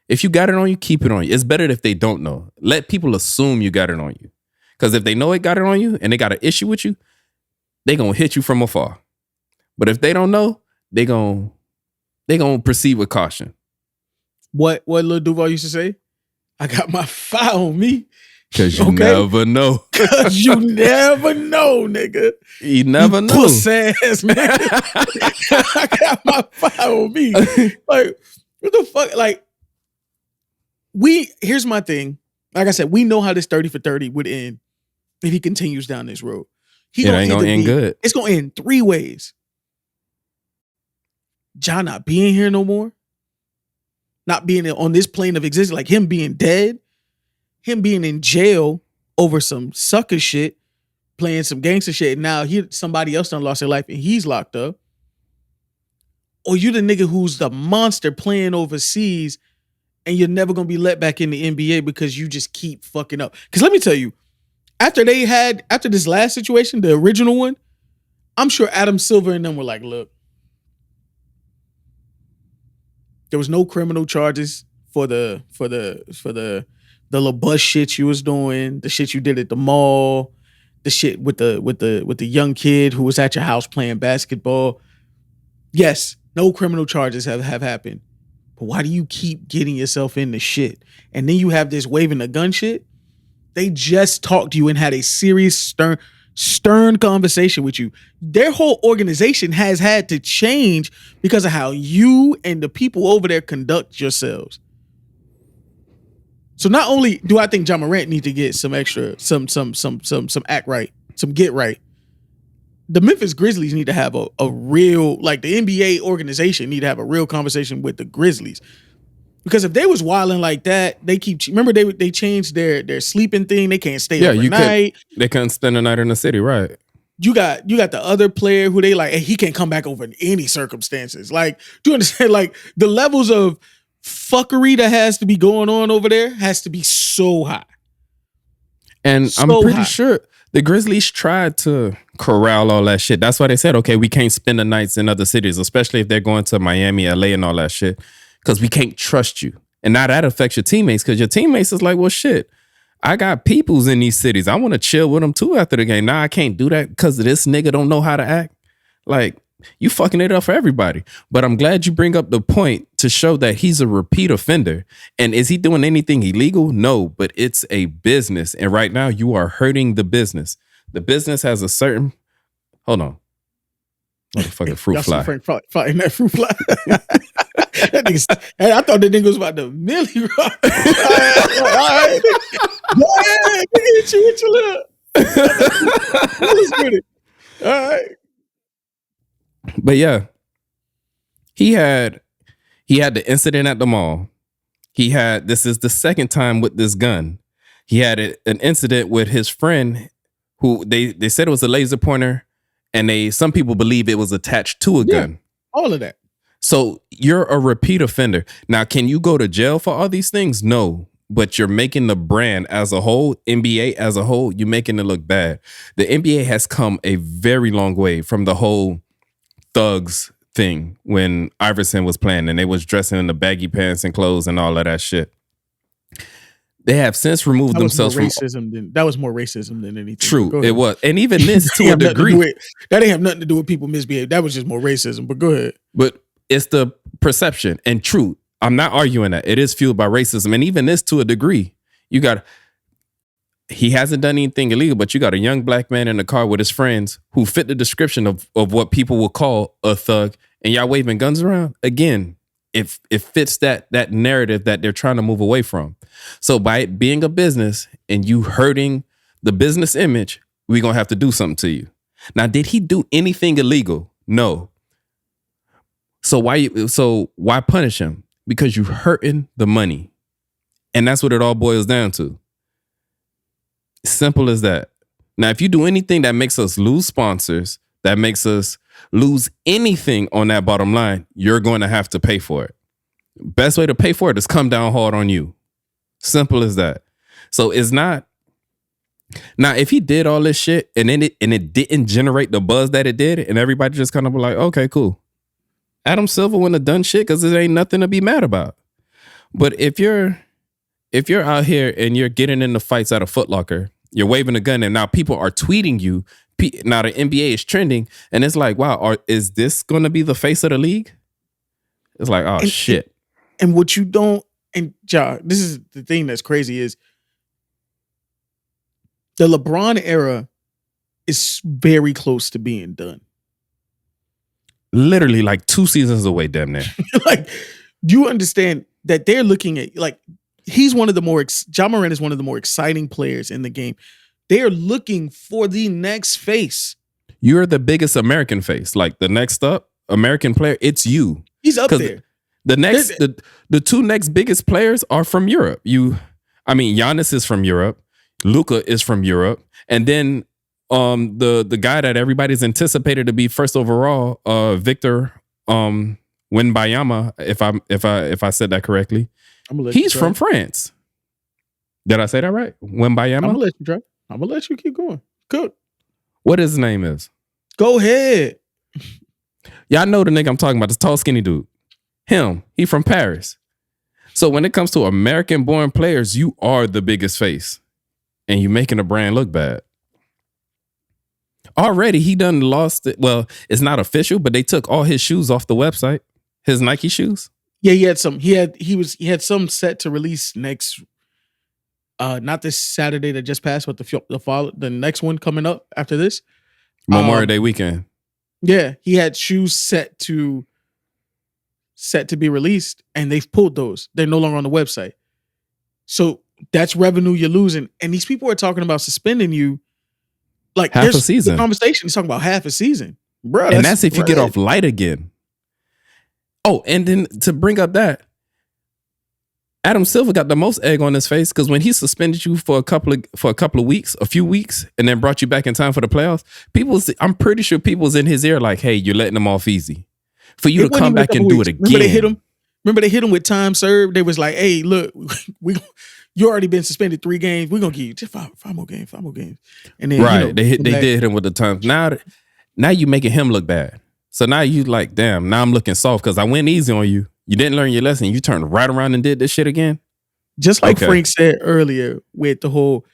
If you got it on you, keep it on you. It's better if they don't know. Let people assume you got it on you. Because if they know it got it on you and they got an issue with you, they going to hit you from afar. But if they don't know, they going to proceed with caution. What Lil Duval used to say? I got my fire on me. Because you never know. Because you never know, nigga. You never know. Puss ass nigga. I got my fire on me. Like, what the fuck? Like, here's my thing. Like I said, we know how this 30 for 30 would end if he continues down this road. It ain't going to end good. It's going to end 3 ways. John not being here no more. Not being on this plane of existence. Like him being dead. Him being in jail over some sucker shit. Playing some gangster shit. And now somebody else done lost their life and he's locked up. Or you the nigga who's the monster playing overseas and you're never going to be let back in the NBA because you just keep fucking up. Because let me tell you, after this last situation, the original one, I'm sure Adam Silver and them were like, look, there was no criminal charges for the little bus shit you was doing, the shit you did at the mall, the shit with the young kid who was at your house playing basketball. Yes, no criminal charges have happened. But why do you keep getting yourself into shit? And then you have this waving the gun shit. They just talked to you and had a serious, stern conversation with you. Their whole organization has had to change because of how you and the people over there conduct yourselves. So not only do I think Ja Morant need to get some extra, some act right, some get right. The Memphis Grizzlies need to have a real, like the NBA organization need to have a real conversation with the Grizzlies. Because if they was wilding like that, remember they changed their sleeping thing. They can't stay overnight. They couldn't spend the night in the city, right? You got the other player who they like, hey, he can't come back over in any circumstances. Like, do you understand? Like the levels of fuckery that has to be going on over there has to be so high. And I'm pretty sure the Grizzlies tried to corral all that shit. That's why they said, okay, we can't spend the nights in other cities, especially if they're going to Miami, LA, and all that shit, because we can't trust you. And now that affects your teammates, because your teammates is like, well, shit, I got peoples in these cities. I want to chill with them too after the game. Now I can't do that because this nigga don't know how to act. Like, you fucking it up for everybody. But I'm glad you bring up the point to show that he's a repeat offender. And is he doing anything illegal? No, but it's a business. And right now you are hurting the business. The business has a certain, hold on. Motherfucking fruit fly. Frank fighting that fruit fly. That hey, I thought that nigga was about to Millie rock. All right. Go ahead. Hit you with your lip. Let's get it. All right. But yeah, he had the incident at the mall. This is the second time with this gun. He had an incident with his friend who they said it was a laser pointer, and some people believe it was attached to a gun. All of that. So you're a repeat offender. Now, can you go to jail for all these things? No, but you're making the brand as a whole, NBA as a whole, you're making it look bad. The NBA has come a very long way from the whole thugs thing when Iverson was playing and they was dressing in the baggy pants and clothes and all of that shit. They have since removed themselves from racism. That was more racism than anything. True, it was. And even this to a degree. That didn't have nothing to do with people misbehaving. That was just more racism, but go ahead. But it's the perception. And true, I'm not arguing that. It is fueled by racism. And even this to a degree. He hasn't done anything illegal, but you got a young black man in the car with his friends who fit the description of what people will call a thug, and y'all waving guns around. Again, it fits that narrative that they're trying to move away from. So by it being a business and you hurting the business image, we're going to have to do something to you. Now, did he do anything illegal? No. So why punish him? Because you hurting the money. And that's what it all boils down to. Simple as that. Now, if you do anything that makes us lose sponsors, that makes us lose anything on that bottom line, you're going to have to pay for it. Best way to pay for it is come down hard on you. Simple as that. So it's not. Now, if he did all this shit and it didn't generate the buzz that it did, and everybody just kind of like, okay, cool. Adam Silver wouldn't have done shit because there ain't nothing to be mad about. But if you're out here and you're getting into fights at a Foot Locker, you're waving a gun, and now people are tweeting you. Now the NBA is trending, and it's like, wow, is this going to be the face of the league? It's like, oh, shit. And what you don't, and Ja, this is the thing that's crazy is the LeBron era is very close to being done. Literally like 2 seasons away, damn near. Like, you understand that they're looking at, like, he's one of the more, Ja Morant is one of the more exciting players in the game. They are looking for the next face. You're the biggest American face. Like the next up American player, it's you. He's up there. The 2 next biggest players are from Europe. Giannis is from Europe. Luka is from Europe. And then the guy that everybody's anticipated to be first overall, Victor Wembanyama, if I said that correctly. He's from France. Did I say that right? Wembanyama? I'm gonna let you try. I'm gonna let you keep going. Good. What his name is? Go ahead. Y'all know the nigga I'm talking about, this tall, skinny dude. Him. He from Paris. So when it comes to American-born players, you are the biggest face. And you making the brand look bad. Already, he done lost it. Well, it's not official, but they took all his shoes off the website. His Nike shoes. Yeah, he had some. He had some set to release next. Not this Saturday that just passed, but the next one coming up after this. Memorial Day weekend. Yeah, he had shoes set to be released, and they've pulled those. They're no longer on the website. So that's revenue you're losing. And these people are talking about suspending you. Like half a season. Conversation is talking about half a season, bro. And that's if you get off light again. Oh, and then to bring up that, Adam Silver got the most egg on his face because when he suspended you for a couple of weeks, a few weeks, and then brought you back in time for the playoffs, I'm pretty sure people was in his ear like, "Hey, you're letting them off easy." For you to come back and do it again. Remember they hit him with time served. They was like, "Hey, look, you already been suspended 3 games. We're gonna give you just five more games. And then right, they did hit him with the time. Now you making him look bad. So now you like, damn. Now I'm looking soft because I went easy on you. You didn't learn your lesson. You turned right around and did this shit again. Just like Frank said earlier, with the whole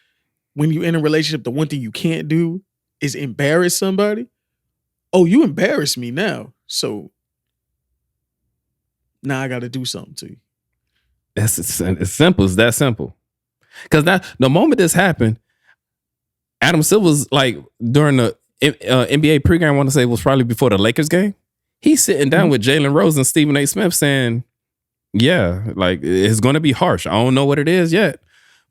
when you in a relationship, the one thing you can't do is embarrass somebody. Oh, you embarrassed me now, so now I got to do something to you. That's as simple as that simple. Because the moment this happened, Adam Silver's like during the NBA pregame, I want to say it was probably before the Lakers game. He's sitting down with Jalen Rose and Stephen A. Smith saying, yeah, like it's going to be harsh. I don't know what it is yet,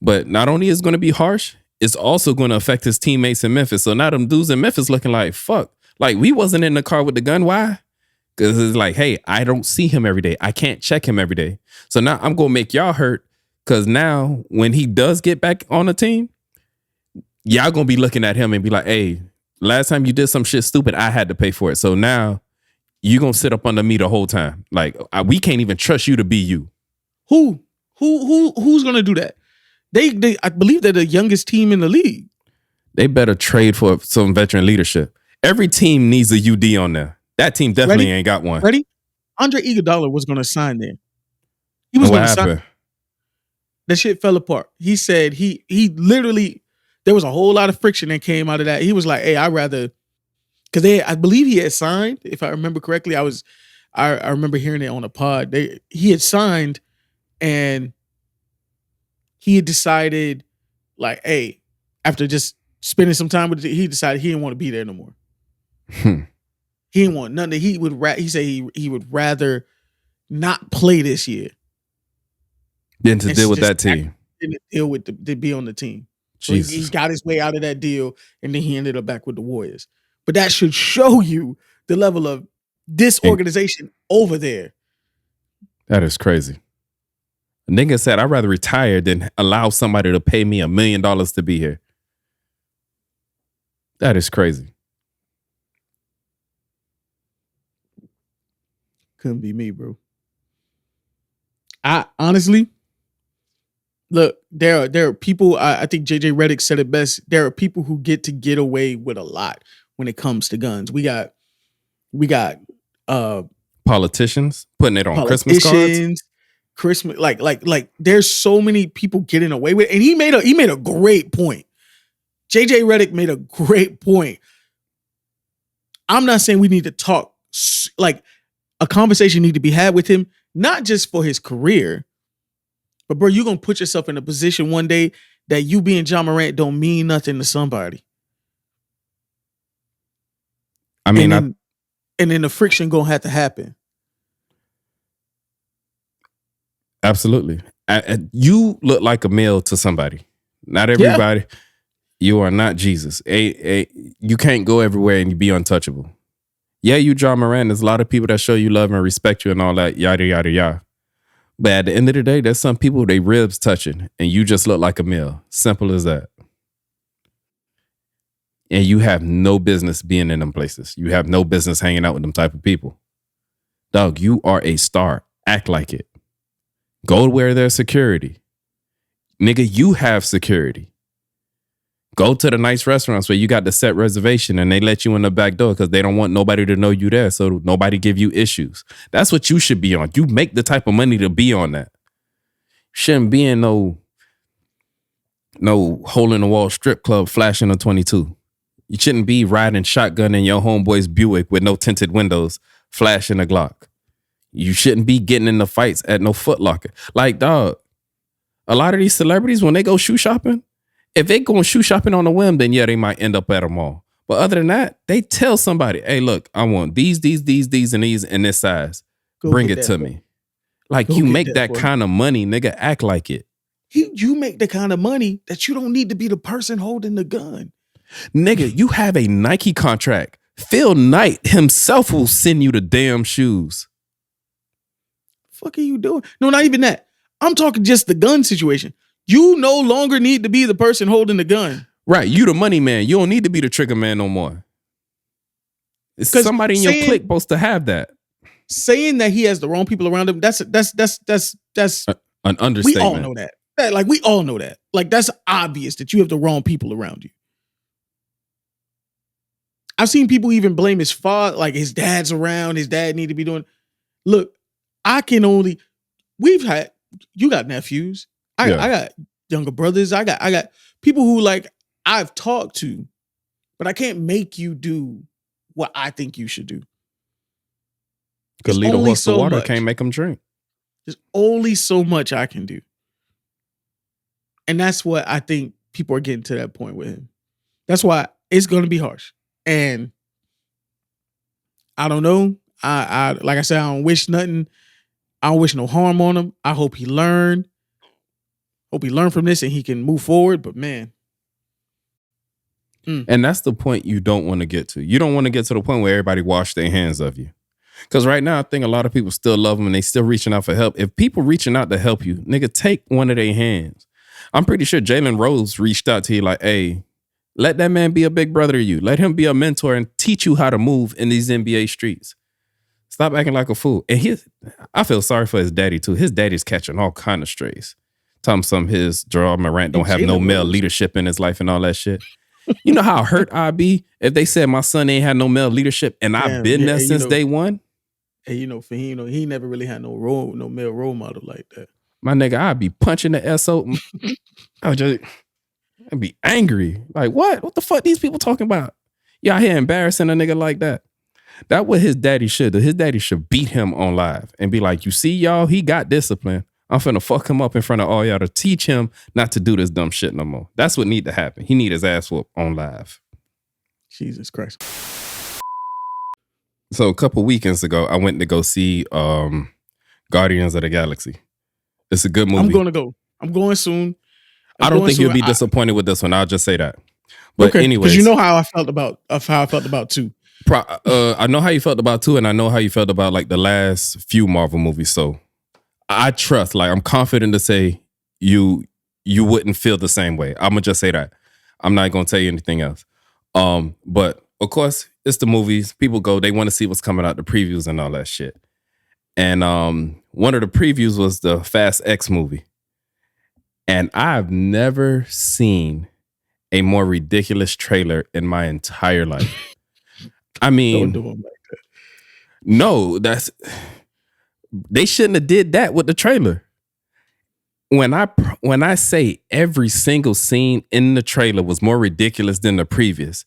but not only is it going to be harsh, it's also going to affect his teammates in Memphis. So now them dudes in Memphis looking like, fuck, like we wasn't in the car with the gun. Why? Because it's like, hey, I don't see him every day. I can't check him every day. So now I'm going to make y'all hurt because now when he does get back on the team, y'all going to be looking at him and be like, hey, last time you did some shit stupid, I had to pay for it. So now you going to sit up under me the whole time. Like, we can't even trust you to be you. Who's going to do that? They I believe they're the youngest team in the league. They better trade for some veteran leadership. Every team needs a UD on there. That team definitely ain't got one. Ready? Andre Iguodala was going to sign there. He was going to sign. That shit fell apart. He said he literally, there was a whole lot of friction that came out of that. He was like, hey, I'd rather, because I believe he had signed, if I remember correctly. I remember hearing it on a pod. He had signed and he had decided, like, hey, after just spending some time with it, he decided he didn't want to be there no more. He didn't want nothing. He said he would rather not play this year than to deal with that team. To be on the team. So he got his way out of that deal, and then he ended up back with the Warriors. But that should show you the level of disorganization over there. That is crazy. A nigga said, I'd rather retire than allow somebody to pay me $1 million to be here. That is crazy. Couldn't be me, bro. I honestly look, there are people. I think JJ Redick said it best. There are people who get away with a lot when it comes to guns. We got Politicians putting it on Christmas cards. politicians, Christmas, like there's so many people getting away with it. And he made a great point. JJ Redick made a great point. I'm not saying we need to talk, like a conversation need to be had with him, not just for his career, but bro, you're gonna put yourself in a position one day that you being John Morant don't mean nothing to somebody. I mean, and then the friction gonna have to happen. Absolutely. You look like a male to somebody. Not everybody. Yeah. You are not Jesus. You can't go everywhere and be untouchable. Yeah, you John Moran. There's a lot of people that show you love and respect you and all that, yada, yada, yada. But at the end of the day, there's some people, they ribs touching and you just look like a male. Simple as that. And you have no business being in them places. You have no business hanging out with them type of people. Dog, you are a star. Act like it. Go where there's security. Nigga, you have security. Go to the nice restaurants where you got the set reservation and they let you in the back door because they don't want nobody to know you there, so nobody give you issues. That's what you should be on. You make the type of money to be on that. Shouldn't be in no hole in the wall strip club flashing a 22. You shouldn't be riding shotgun in your homeboy's Buick with no tinted windows flashing a Glock. You shouldn't be getting in the fights at no Foot Locker. Like, dog, a lot of these celebrities, when they go shoe shopping, if they going shoe shopping on a whim, then yeah, they might end up at a mall. But other than that, they tell somebody, hey, look, I want these, and these in this size. Bring it to me. Like, you make that kind of money, nigga, act like it. You make the kind of money that you don't need to be the person holding the gun. Nigga, you have a Nike contract. Phil Knight himself will send you the damn shoes. Fuck are you doing? No, not even that. I'm talking just the gun situation. You no longer need to be the person holding the gun. Right. You the money man. You don't need to be the trigger man no more. It's somebody in your clique supposed to have that. Saying that he has the wrong people around him, that's an understatement. We all know that. Like, we all know that. Like, that's obvious that you have the wrong people around you. I've seen people even blame his father, like his dad's around, his dad need to be doing. Look, you got nephews. I got younger brothers. I got people who, like, I've talked to, but I can't make you do what I think you should do. Because lead a horse to water, can't make them drink. There's only so much I can do. And that's what I think people are getting to that point with him. That's why it's going to be harsh. And I don't know. I like I said, I don't wish nothing. I don't wish no harm on him. I hope he learned. Hope he learned from this and he can move forward. But man. And that's the point you don't want to get to. You don't want to get to the point where everybody wash their hands of you. Because right now, I think a lot of people still love him and they still reaching out for help. If people reaching out to help you, nigga, take one of their hands. I'm pretty sure Jalen Rose reached out to you like, hey, let that man be a big brother to you. Let him be a mentor and teach you how to move in these NBA streets. Stop acting like a fool. And I feel sorry for his daddy too. His daddy's catching all kind of strays. Telling some his Gerard Morant don't have no male leadership in his life and all that shit. You know how hurt I'd be if they said my son ain't had no male leadership and I've been there since day one? Hey, Fahim, he never really had no male role model like that. My nigga, I'd be punching the SO. I'd be angry. Like, what? What the fuck these people talking about? Y'all here embarrassing a nigga like that. That what his daddy should do. His daddy should beat him on live and be like, you see, y'all, he got discipline. I'm finna fuck him up in front of all y'all to teach him not to do this dumb shit no more. That's what need to happen. He need his ass whooped on live. Jesus Christ. So a couple weekends ago, I went to go see Guardians of the Galaxy. It's a good movie. I'm going to go. I'm going soon. I don't think you'll be disappointed with this one. I'll just say that. But okay, anyways, because you know how I felt about 2. I know how you felt about 2, and I know how you felt about like the last few Marvel movies. So I trust, like, I'm confident to say you wouldn't feel the same way. I'm gonna just say that. I'm not gonna tell you anything else. But of course, it's the movies. People go, they want to see what's coming out, the previews and all that shit. and one of the previews was the Fast X movie. And I've never seen a more ridiculous trailer in my entire life. I mean, Don't do them like that. no, they shouldn't have did that with the trailer. When I say every single scene in the trailer was more ridiculous than the previous,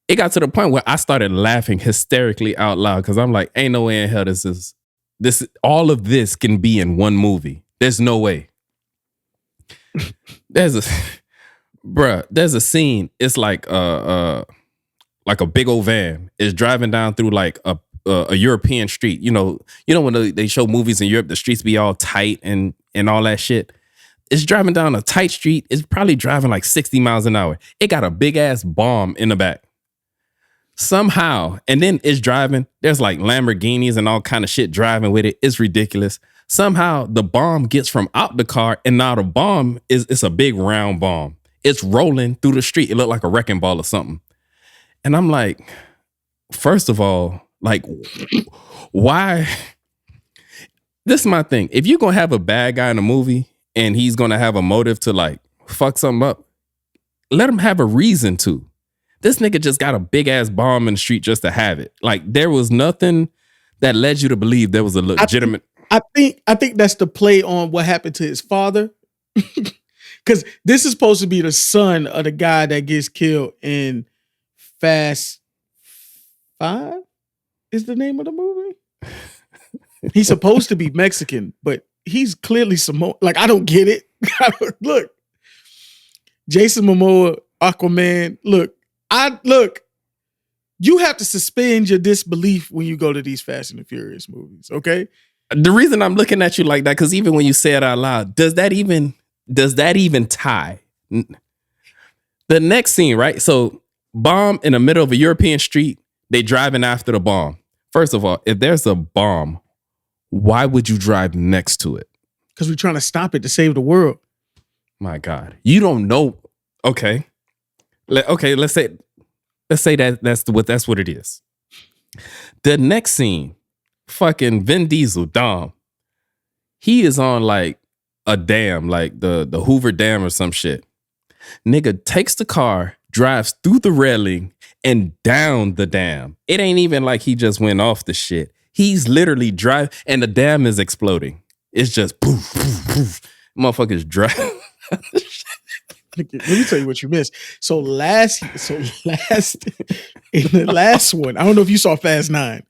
it got to the point where I started laughing hysterically out loud because I'm like, ain't no way in hell this all of this can be in one movie. There's no way. There's a scene. It's like a big old van is driving down through like a European street. You know when they show movies in Europe, the streets be all tight and all that shit. It's driving down a tight street. It's probably driving like 60 miles an hour. It got a big ass bomb in the back. Somehow, and then it's driving. There's like Lamborghinis and all kind of shit driving with it. It's ridiculous. Somehow the bomb gets from out the car, and now the bomb it's a big round bomb. It's rolling through the street. It looked like a wrecking ball or something. And I'm like, first of all, like, why? This is my thing. If you're gonna have a bad guy in a movie and he's gonna have a motive to like fuck something up, let him have a reason to. This nigga just got a big ass bomb in the street just to have it. Like there was nothing that led you to believe there was a legitimate. I think that's the play on what happened to his father. Because this is supposed to be the son of the guy that gets killed in Fast 5 is the name of the movie. He's supposed to be Mexican, but he's clearly Samoan. Like, I don't get it. Look, Jason Momoa, Aquaman. Look, you have to suspend your disbelief when you go to these Fast and the Furious movies, okay? The reason I'm looking at you like that, because even when you say it out loud, does that even tie? The next scene, right? So bomb in the middle of a European street, they driving after the bomb. First of all, if there's a bomb, why would you drive next to it? Because we're trying to stop it to save the world. My God. You don't know. Okay. Let's say that's what it is. The next scene, fucking Vin Diesel, Dom. He is on like a dam, like the Hoover Dam or some shit. Nigga takes the car, drives through the railing and down the dam. It ain't even like he just went off the shit. He's literally driving and the dam is exploding. It's just poof, poof, poof. Motherfuckers drive. Let me tell you what you missed. So last in the last one, I don't know if you saw Fast 9,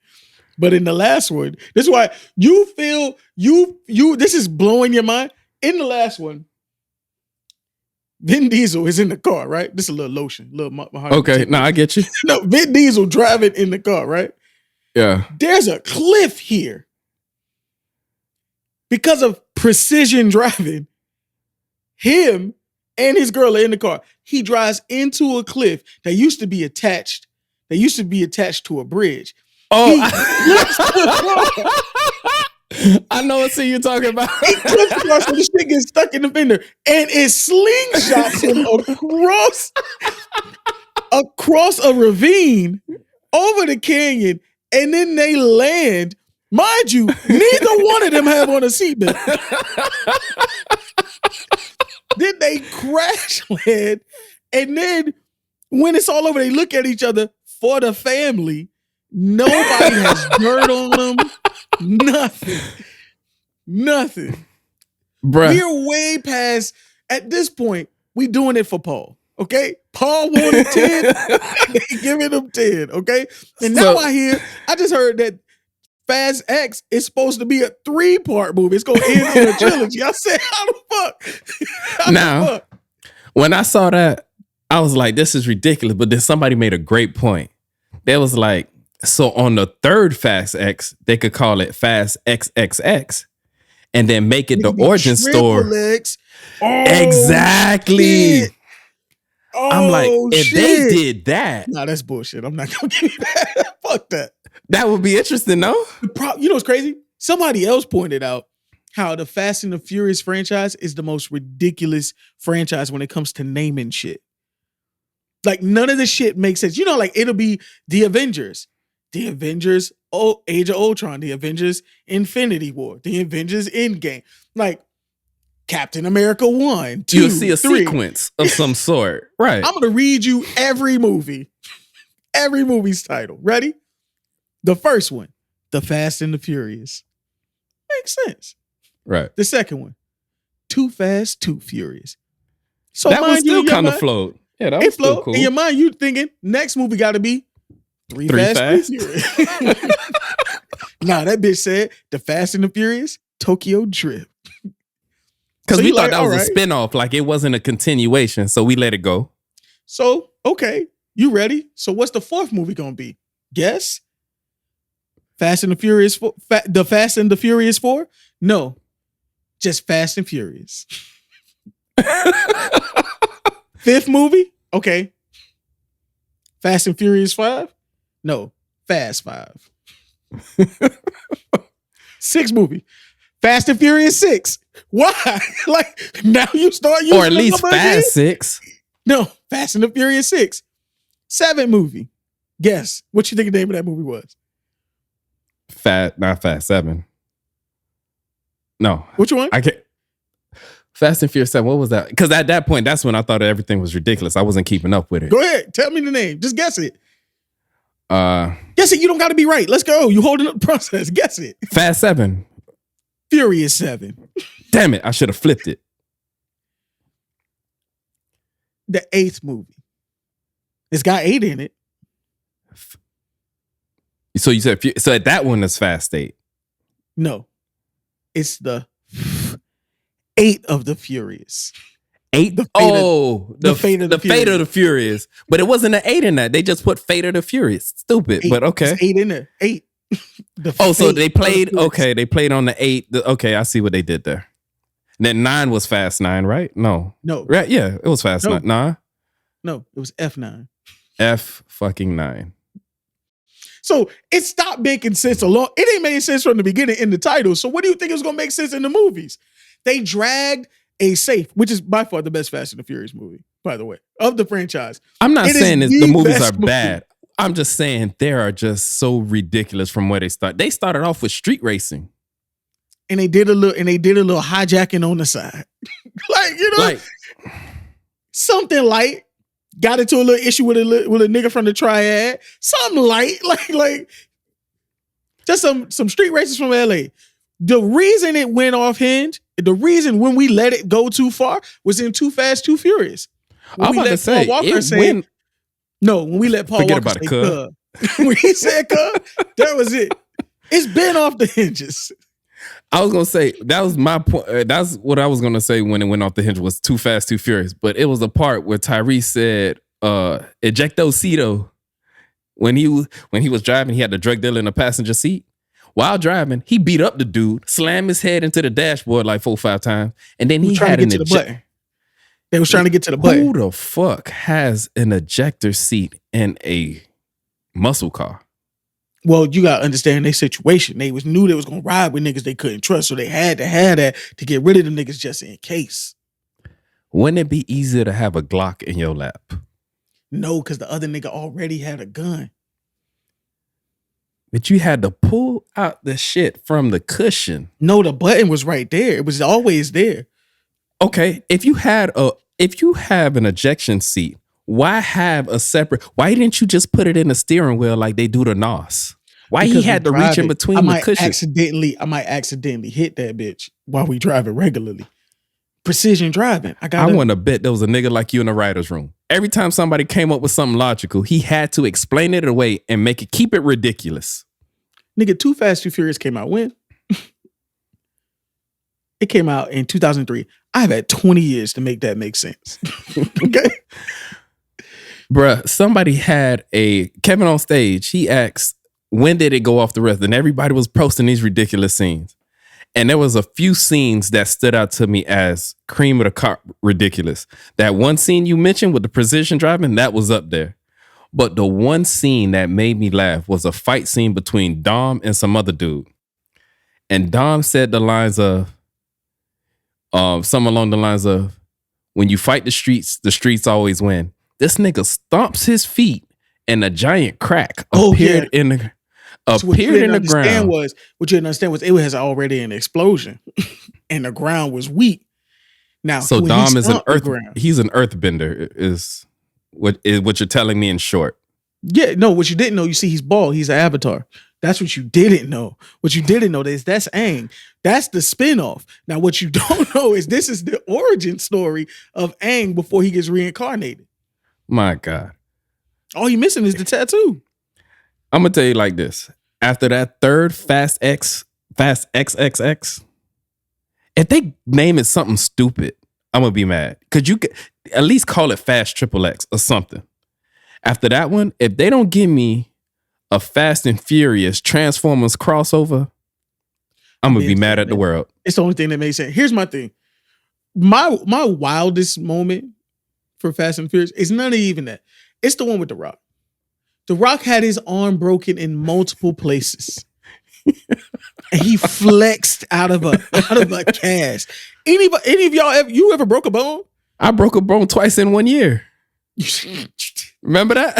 but in the last one, this is why you feel you this is blowing your mind. In the last one, Vin Diesel is in the car, right? This is a little lotion, Okay, no, I get you. No, Vin Diesel driving in the car, right? Yeah. There's a cliff here. Because of precision driving, him and his girl are in the car. He drives into a cliff that used to be attached to a bridge. Oh, I know what scene you're talking about. He clips across, so this shit gets stuck in the fender, and it slingshots him across a ravine over the canyon, and then they land. Mind you, neither one of them have on a seatbelt. Then they crash land, and then when it's all over, they look at each other for the family. Nobody has dirt on them. Nothing. Bruh. We're way past, at this point, we doing it for Paul. Okay? Paul wanted 10. They giving him 10. Okay? And now I just heard that Fast X is supposed to be a 3-part movie. It's going to end in a trilogy. I said, how the fuck? Now, when I saw that, I was like, this is ridiculous. But then somebody made a great point. They was like, so on the third Fast X, they could call it Fast XXX and then make it the origin story. X. Exactly. Shit. I'm like, if they did that. Nah, that's bullshit. I'm not going to give you that. Fuck that. That would be interesting, no? You know what's crazy? Somebody else pointed out how the Fast and the Furious franchise is the most ridiculous franchise when it comes to naming shit. Like, none of the shit makes sense. You know, like, it'll be The Avengers Age of Ultron, the Avengers Infinity War, the Avengers Endgame, like Captain America 1, 2, You'll see a 3. sequence of some sort. Right. I'm gonna read you every movie's title. Ready? The first one, The Fast and the Furious. Makes sense. Right. The second one, Too Fast, Too Furious. So That was mind you, still in your kind of mind- float. Yeah, that it was still float. cool. In your mind, you thinking next movie got to be Three Fast, Too Furious. Nah, that bitch said The Fast and the Furious, Tokyo Drift. Because So we you thought like, that was alright. a spinoff, like it wasn't a continuation, so we let it go. So, okay, you ready? So what's the fourth movie going to be? Guess? Fast and the Furious 4? The Fast and the Furious 4? No, just Fast and Furious. Fifth movie? Okay. Fast and Furious 5? No, Fast 5. Sixth movie. Fast and Furious 6. Why? Like, now you start using Or at the least number again? Fast 6. No, Fast and the Furious 6. Seventh movie. Guess what you think the name of that movie was? Not Fast 7. No, Which one? I can't. Fast and Furious 7, what was that? Because at that point, that's when I thought everything was ridiculous. I wasn't keeping up with it. Go ahead. Tell me the name. Just guess it. Uh, Guess it. You don't got to be right. Let's go. You holding up the process. Guess it. Fast 7. Furious 7. Damn it, I should have flipped it. The eighth movie. It's got 8 in it. So you said, so at that one is Fast 8. No. It's the 8 of the Furious. 8? The Fate of the Fate of the Furious. But it wasn't an 8 in that. They just put Fate of the Furious. Stupid, 8. but okay. It's 8 in there. 8. Oh, so Fate they of the played, Furious. okay, they played on the 8. Okay, I see what they did there. And then 9 was Fast 9, right? No. No. Right, yeah, it was Fast No. 9. Nah, No. It was F9. F fucking 9. So it stopped making sense it ain't made sense from the beginning in the title. So what do you think is going to make sense in the movies? They dragged a safe, which is by far the best Fast and the Furious movie, by the way, of the franchise. I'm not It is saying the the movies best are movie. bad. I'm just saying they are just so ridiculous from where they start. They started off with street racing. And they did a little hijacking on the side. Like, you know, Like, something light. Got into a little issue with a nigga from the Triad. Something light. Like just some street races from LA. The reason it went off hinge, the reason when we let it go too far was in Too Fast, Too Furious. When I'm we about to let say, Paul Walker it say, went, no, when we let Paul Forget Walker about it, say cuz. When he said cuz, that was it. It's been off the hinges. I was gonna say that was my point. That's what I was gonna say when it went off the hinge was Too Fast, Too Furious. But it was a part where Tyrese said, "Ejectocito." When he was driving, he had the drug dealer in the passenger seat. While driving, he beat up the dude, slammed his head into the dashboard like 4 or 5 times, and then he was trying had to an get to the eject- button. They was trying to get to the button. Who the fuck has an ejector seat in a muscle car? Well, you gotta understand their situation. They knew they was gonna ride with niggas they couldn't trust, so they had to have that to get rid of them niggas just in case. Wouldn't it be easier to have a Glock in your lap? No, because the other nigga already had a gun. But you had to pull out the shit from the cushion. No, the button was right there. It was always there. Okay, if you have an ejection seat, why have a separate? Why didn't you just put it in the steering wheel like they do the NOS? Why Because he had we to reach drive in it. between I the might cushions? accidentally hit that bitch while we drive it regularly. Precision driving. I want to bet there was a nigga like you in the writer's room. Every time somebody came up with something logical, he had to explain it away and keep it ridiculous. Nigga, Too Fast, Too Furious came out when? It came out in 2003. I've had 20 years to make that make sense. Okay. Bruh, somebody had Kevin on stage. He asked, when did it go off the rails? And everybody was posting these ridiculous scenes. And there was a few scenes that stood out to me as cream of the crop ridiculous. That one scene you mentioned with the precision driving, that was up there. But the one scene that made me laugh was a fight scene between Dom and some other dude. And Dom said the lines of, something along the lines of, when you fight the streets always win. This nigga stomps his feet and a giant crack appeared in the... So what you Appeared in didn't the understand ground. was it was already an explosion, and the ground was weak. Now, So when he Dom is an stomped the earth. ground, He's an earthbender. Is what you're telling me in short. yeah, no, what you didn't know, you see, he's bald. He's an avatar. That's what you didn't know. What you didn't know is that's Aang. That's the spinoff. Now, what you don't know is this is the origin story of Aang before he gets reincarnated. My God. All you missing is the tattoo. I'm gonna tell you like this. After that third Fast XXX, if they name it something stupid, I'm gonna be mad. Could you at least call it Fast Triple X or something? After that one, if they don't give me a Fast and Furious Transformers crossover, I'm gonna be mad at the world. It's the only thing that makes sense. Here's my thing. My wildest moment for Fast and Furious is none of even that. It's the one with The Rock. The Rock had his arm broken in multiple places. And he flexed out of a cast. Any of y'all ever broke a bone? I broke a bone twice in 1 year. Remember that?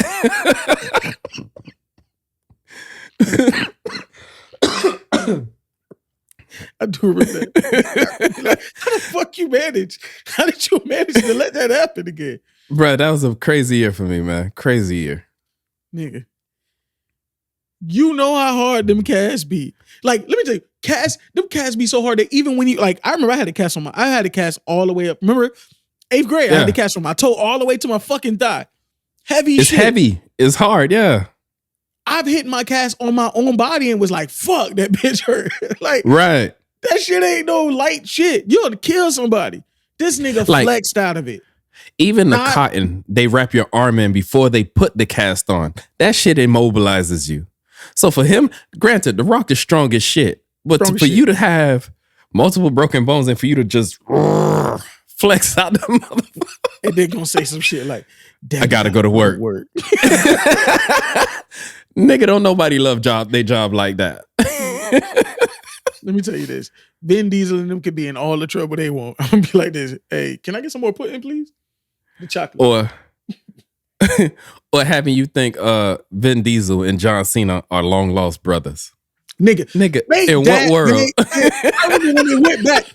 I do remember that. How the fuck you manage? How did you manage to let that happen again? Bro, that was a crazy year for me, man. Crazy year. Nigga. You know how hard them casts be. Like, let me tell you, them casts be so hard that even when you, like, I remember I had a cast all the way up. Remember, 8th grade, I had the cast from my toe all the way to my fucking thigh. Heavy It's shit. heavy. It's hard, yeah. I've hit my cast on my own body and was like, fuck, that bitch hurt. Like, Right. that shit ain't no light shit. You're gonna kill somebody. This nigga Like, flexed out of it. Even the cotton they wrap your arm in before they put the cast on, that shit immobilizes you. So for him, granted, The Rock is strong as shit. But for you to have multiple broken bones and for you to just flex out the motherfucker. And they're gonna say some shit like, I gotta go to work. Nigga, don't nobody love their job like that. Let me tell you this. Vin Diesel and them could be in all the trouble they want. I'm gonna be like this. Hey, can I get some more pudding, please? The chocolate. Or having you think Vin Diesel and John Cena are long lost brothers. Nigga, in what world? I remember when they went back.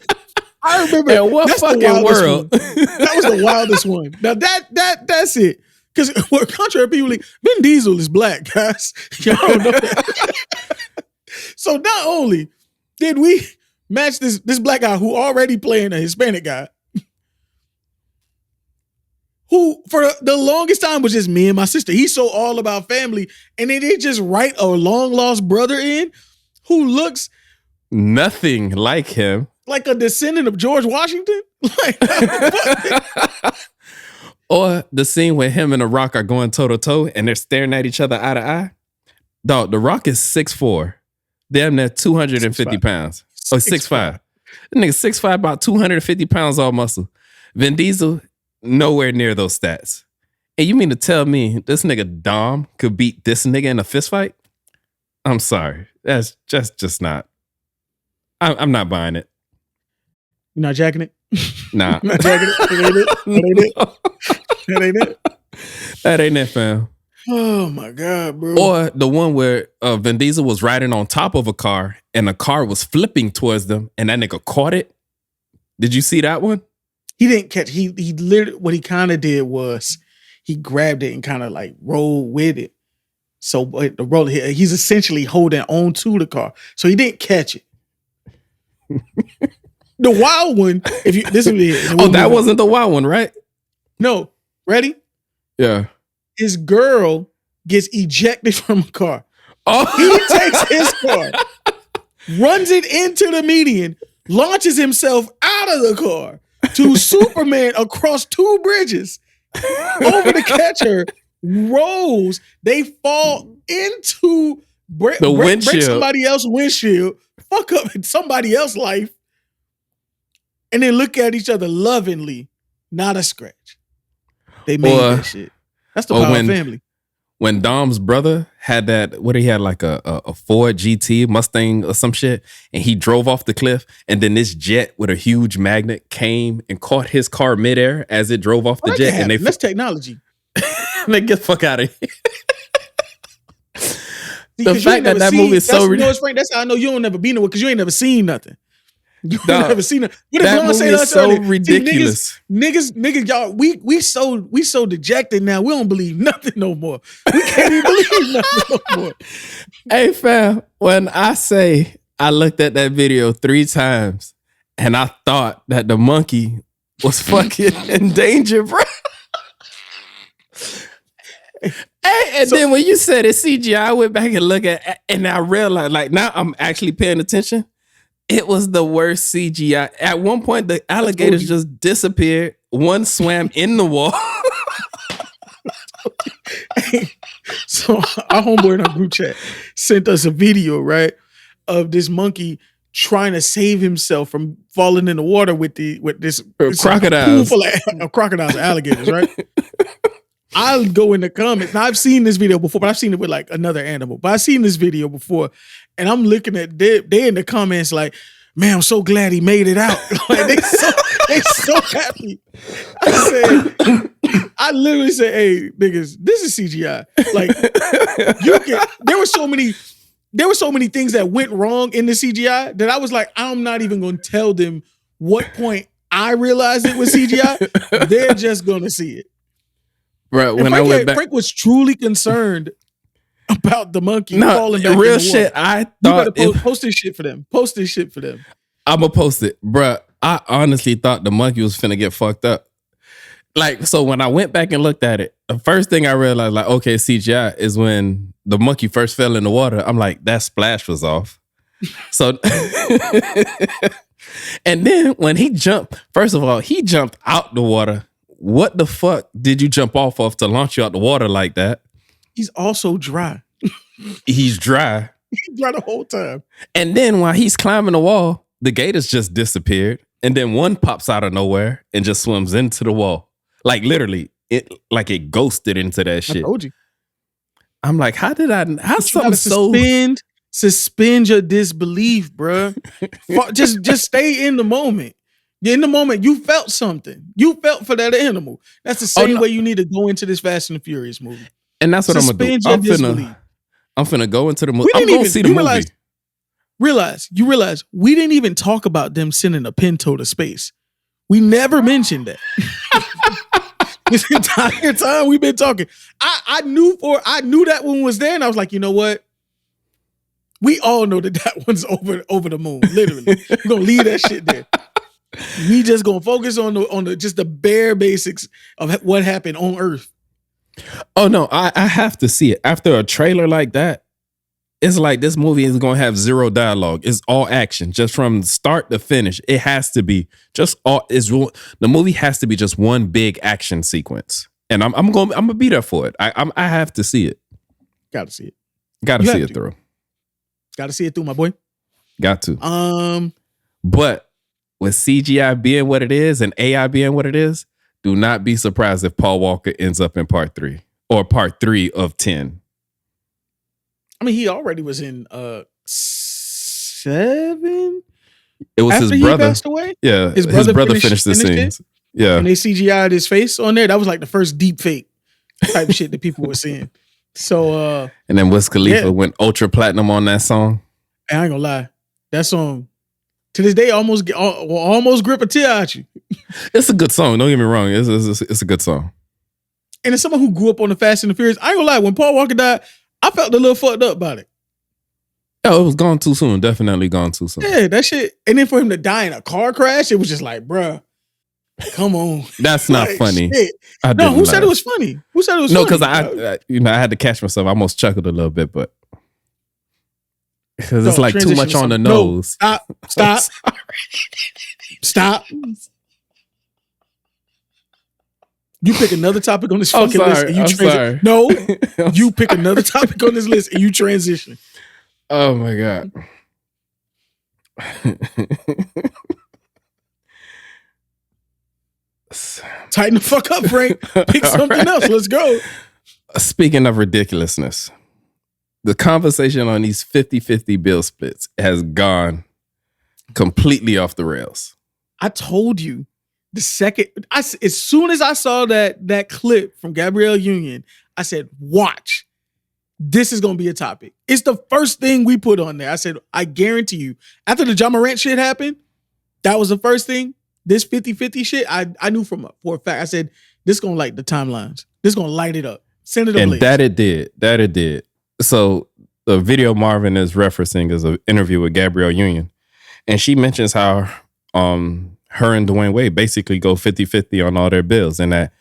I remember in what fucking world? That was the wildest one. Now that's it. Because contrary to people, Vin Diesel is black, guys. Y'all don't know that. So not only did we match this black guy who already playing a Hispanic guy, who for the longest time was just me and my sister. He's so all about family. And then they just write a long lost brother in who looks nothing like him. Like a descendant of George Washington. Like, or the scene where him and The Rock are going toe to toe and they're staring at each other eye to eye. Dog, The Rock is 6'4". Damn near 250 pounds. Or 6'5". That nigga 6'5", about 250 pounds all muscle. Vin Diesel, nowhere near those stats. And you mean to tell me this nigga Dom could beat this nigga in a fist fight? I'm sorry. That's just not. I'm not buying it. You're not jacking it? Nah. Not jacking it? That ain't it? That ain't it, fam. Oh my God, bro. Or the one where Vin Diesel was riding on top of a car and the car was flipping towards them and that nigga caught it. Did you see that one? He didn't catch. He literally, what he kind of did was he grabbed it and kind of like rolled with it. So the roller, he's essentially holding on to the car. So he didn't catch it. The wild one, if you this is that wasn't the wild one, right? No. Ready? Yeah. His girl gets ejected from a car. Oh, he takes his car, runs it into the median, launches himself out of the car to Superman across 2 bridges over to catch her, rolls, they fall into break somebody else's windshield, fuck up somebody else's life, and then look at each other lovingly, not a scratch. They made that shit. That's the power of family. When Dom's brother had that, he had like a Ford GT Mustang or some shit, and he drove off the cliff, and then this jet with a huge magnet came and caught his car midair as it drove off the jet. And that's technology. Like, get the fuck out of here. The fact that movie is so ridiculous. Frank, that's how I know you don't never be nowhere because you ain't never seen nothing. You never seen it. What that movie is so ridiculous. Niggas, y'all, we so dejected now. We don't believe nothing no more. We can't even believe nothing no more. Hey fam, when I say I looked at that video 3 times and I thought that the monkey was fucking in danger, bro. Hey, and then when you said it's CGI, I went back and looked at and I realized, like, now I'm actually paying attention. It was the worst CGI. At one point, the alligators just disappeared. One swam in the wall. So our homeboy in our group chat sent us a video, right, of this monkey trying to save himself from falling in the water with this crocodiles. Pool full of crocodiles and alligators, right? I'll go in the comments. Now I've seen this video before, but I've seen it with like another animal. But I've seen this video before, and I'm looking at they in the comments like, "Man, I'm so glad he made it out." Like they so happy. I literally said, "Hey, niggas, this is CGI." Like there were so many things that went wrong in the CGI that I was like, I'm not even going to tell them what point I realized it was CGI. They're just going to see it. Right, when I went back, Frank was truly concerned about the monkey falling back real in the shit. water. I thought post this shit for them. Post this shit for them. I'ma post it, bruh. I honestly thought the monkey was finna get fucked up. Like, so when I went back and looked at it, the first thing I realized, like, okay, CGI is when the monkey first fell in the water. I'm like, that splash was off. So, and then when he jumped, first of all, he jumped out the water. What the fuck did you jump off of to launch you out the water like that? He's also dry. He's dry. He's dry the whole time. And then while he's climbing the wall, the gators just disappeared. And then one pops out of nowhere and just swims into the wall. Like literally, it ghosted into that shit. I told you. I'm like, how something so suspend your disbelief, bro. just stay in the moment. In the moment, you felt something. You felt for that animal. That's the same way you need to go into this Fast and the Furious movie. And that's what I'm gonna do. I'm finna go into the movie. I'm gonna see the movie. You realize we didn't even talk about them sending a Pinto to space. We never mentioned that. This entire time we've been talking. I knew that one was there, and I was like, you know what? We all know that one's over the moon. Literally, we're gonna leave that shit there. We just gonna focus on the just the bare basics of what happened on Earth. Oh no, I have to see it. After a trailer like that, it's like this movie is gonna have zero dialogue. It's all action, just from start to finish. It has to be just all. The movie has to be just one big action sequence, and I'm gonna be there for it. I have to see it. Got to see it. Got to see it through. Got to see it through, my boy. Got to. But with CGI being what it is and AI being what it is, do not be surprised if Paul Walker ends up in part 3 or part 3 of 10. I mean, he already was in 7. It was after his brother. He passed away? Yeah, his brother finished the scenes. Yeah, and they CGI'd his face on there. That was like the first deep fake type shit that people were seeing. So, and then Wiz Khalifa went ultra platinum on that song. I ain't gonna lie, that song to this day almost grip a tear out you. It's a good song. Don't get me wrong. It's a good song. And as someone who grew up on the Fast and the Furious, I ain't gonna lie. When Paul Walker died, I felt a little fucked up about it. Oh, it was gone too soon. Definitely gone too soon. Yeah, that shit. And then for him to die in a car crash, it was just like, bruh, come on. That's not funny. Who said it was funny? Who said it was funny? No, because I had to catch myself. I almost chuckled a little bit, but because it's like too much on the nose. No, stop. Stop. You pick another topic on this fucking list and you transition. No, you pick another topic on this list and you transition. Oh my God. Tighten the fuck up, Frank. Pick something else. Let's go. Speaking of ridiculousness, the conversation on these 50-50 bill splits has gone completely off the rails. I told you as soon as I saw that clip from Gabrielle Union, I said, watch. this is going to be a topic. It's the first thing we put on there. I said, I guarantee you, after the John Morant shit happened, that was the first thing. This 50-50 shit, I knew for a fact. I said, this is going to light the timelines. This is going to light it up. Send it ablaze. And that it did. So the video Marvin is referencing is an interview with Gabrielle Union. And she mentions how her and Dwayne Wade basically go 50-50 on all their bills. And that,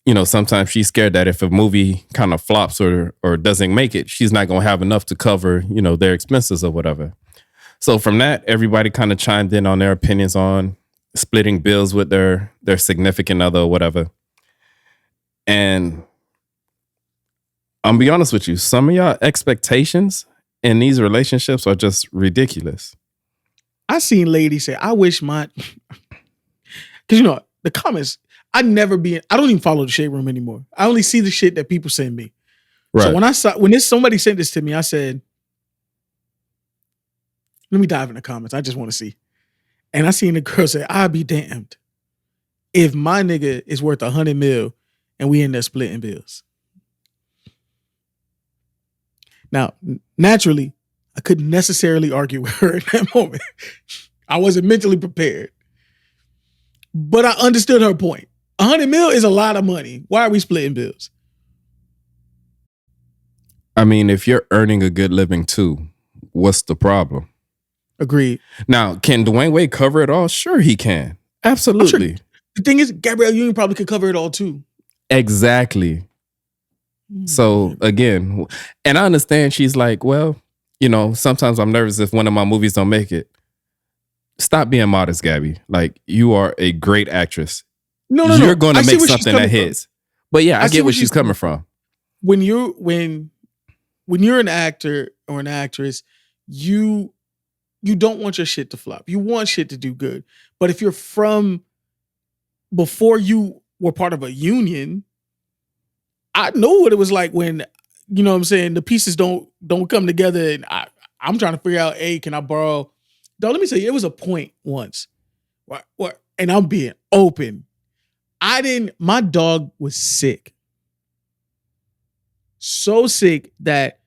you know, sometimes she's scared that if a movie kind of flops or doesn't make it, she's not going to have enough to cover, you know, their expenses or whatever. So from that, everybody kind of chimed in on their opinions on splitting bills with their significant other or whatever. And I'm be honest with you, some of y'all expectations in these relationships are just ridiculous. I seen ladies say, I wish my, because you know, the comments, I don't even follow the Shade Room anymore. I only see the shit that people send me. Right. So when somebody sent this to me, I said, let me dive in the comments. I just want to see. And I seen the girl say, I'll be damned if my nigga is worth $100 million and we end up splitting bills. Now, naturally, I couldn't necessarily argue with her in that moment. I wasn't mentally prepared. But I understood her point. $100 million is a lot of money. Why are we splitting bills? I mean, if you're earning a good living too, what's the problem? Agreed. Now, can Dwayne Wade cover it all? Sure he can. Absolutely. Sure. The thing is, Gabrielle Union probably could cover it all too. Exactly. So again, and I understand she's like, well, you know, sometimes I'm nervous if one of my movies don't make it. Stop being modest, Gabby. Like, you are a great actress. No. You're going to make something that hits. But yeah, I get where she's coming from. When you're an actor or an actress, you don't want your shit to flop. You want shit to do good. But if you're from before you were part of a union, I know what it was like when, you know what I'm saying, the pieces don't come together and I'm trying to figure out, can I borrow? Dog, let me tell you, it was a point once. And I'm being open. My dog was sick. So sick that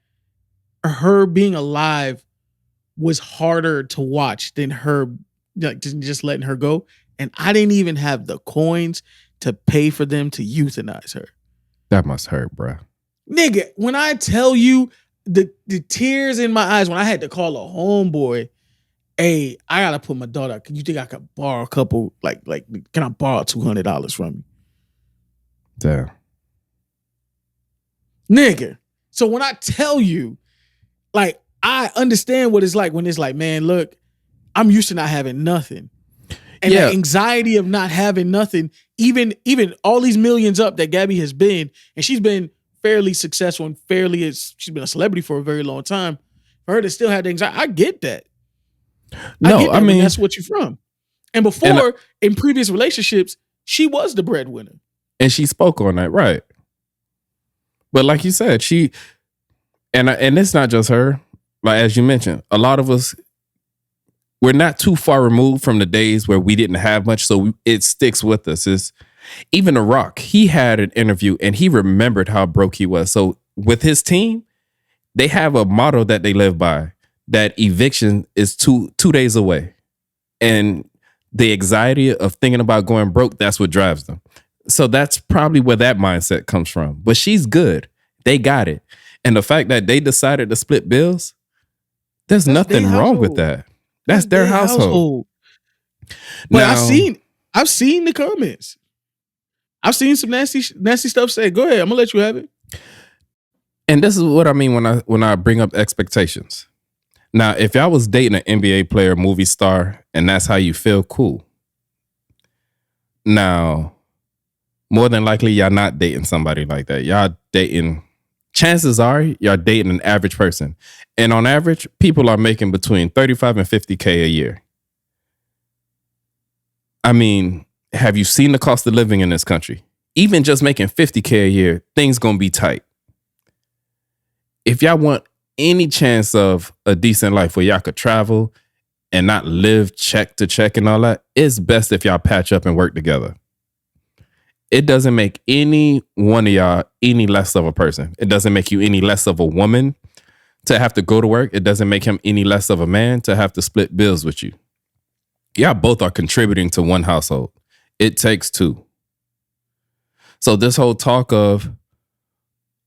her being alive was harder to watch than her just letting her go. And I didn't even have the coins to pay for them to euthanize her. That must hurt, bro. Nigga, when I tell you the tears in my eyes when I had to call a homeboy, hey, I gotta put my daughter out. You think I could borrow a couple, like, can I borrow $200 from you? Damn. Nigga. So when I tell you, like, I understand what it's like when it's like, man, look, I'm used to not having nothing. And the anxiety of not having nothing, even all these millions up that Gabby has been, and she's been fairly successful and she's been a celebrity for a very long time. For her to still have the anxiety, I get that. I mean, that's what you're from. And before, in previous relationships, she was the breadwinner. And she spoke on that, right? But like you said, and it's not just her. Like, as you mentioned, a lot of us, we're not too far removed from the days where we didn't have much, so it sticks with us. Even The Rock, he had an interview and he remembered how broke he was. So with his team, they have a motto that they live by, that eviction is two days away. And the anxiety of thinking about going broke, that's what drives them. So that's probably where that mindset comes from. But she's good. They got it. And the fact that they decided to split bills, there's nothing wrong with that. That's their household. But now, I've seen the comments. I've seen some nasty stuff said. Go ahead, I'm gonna let you have it. And this is what I mean when I bring up expectations. Now, if y'all was dating an NBA player, movie star, and that's how you feel, cool. Now, more than likely, y'all not dating somebody like that. Y'all dating, chances are, y'all dating an average person. And on average, people are making between 35 and 50K a year. I mean, have you seen the cost of living in this country? Even just making 50K a year, things gonna be tight. If y'all want any chance of a decent life where y'all could travel and not live check to check and all that, it's best if y'all patch up and work together. It doesn't make any one of y'all any less of a person. It doesn't make you any less of a woman to have to go to work. It doesn't make him any less of a man to have to split bills with you. Y'all both are contributing to one household. It takes two. So this whole talk of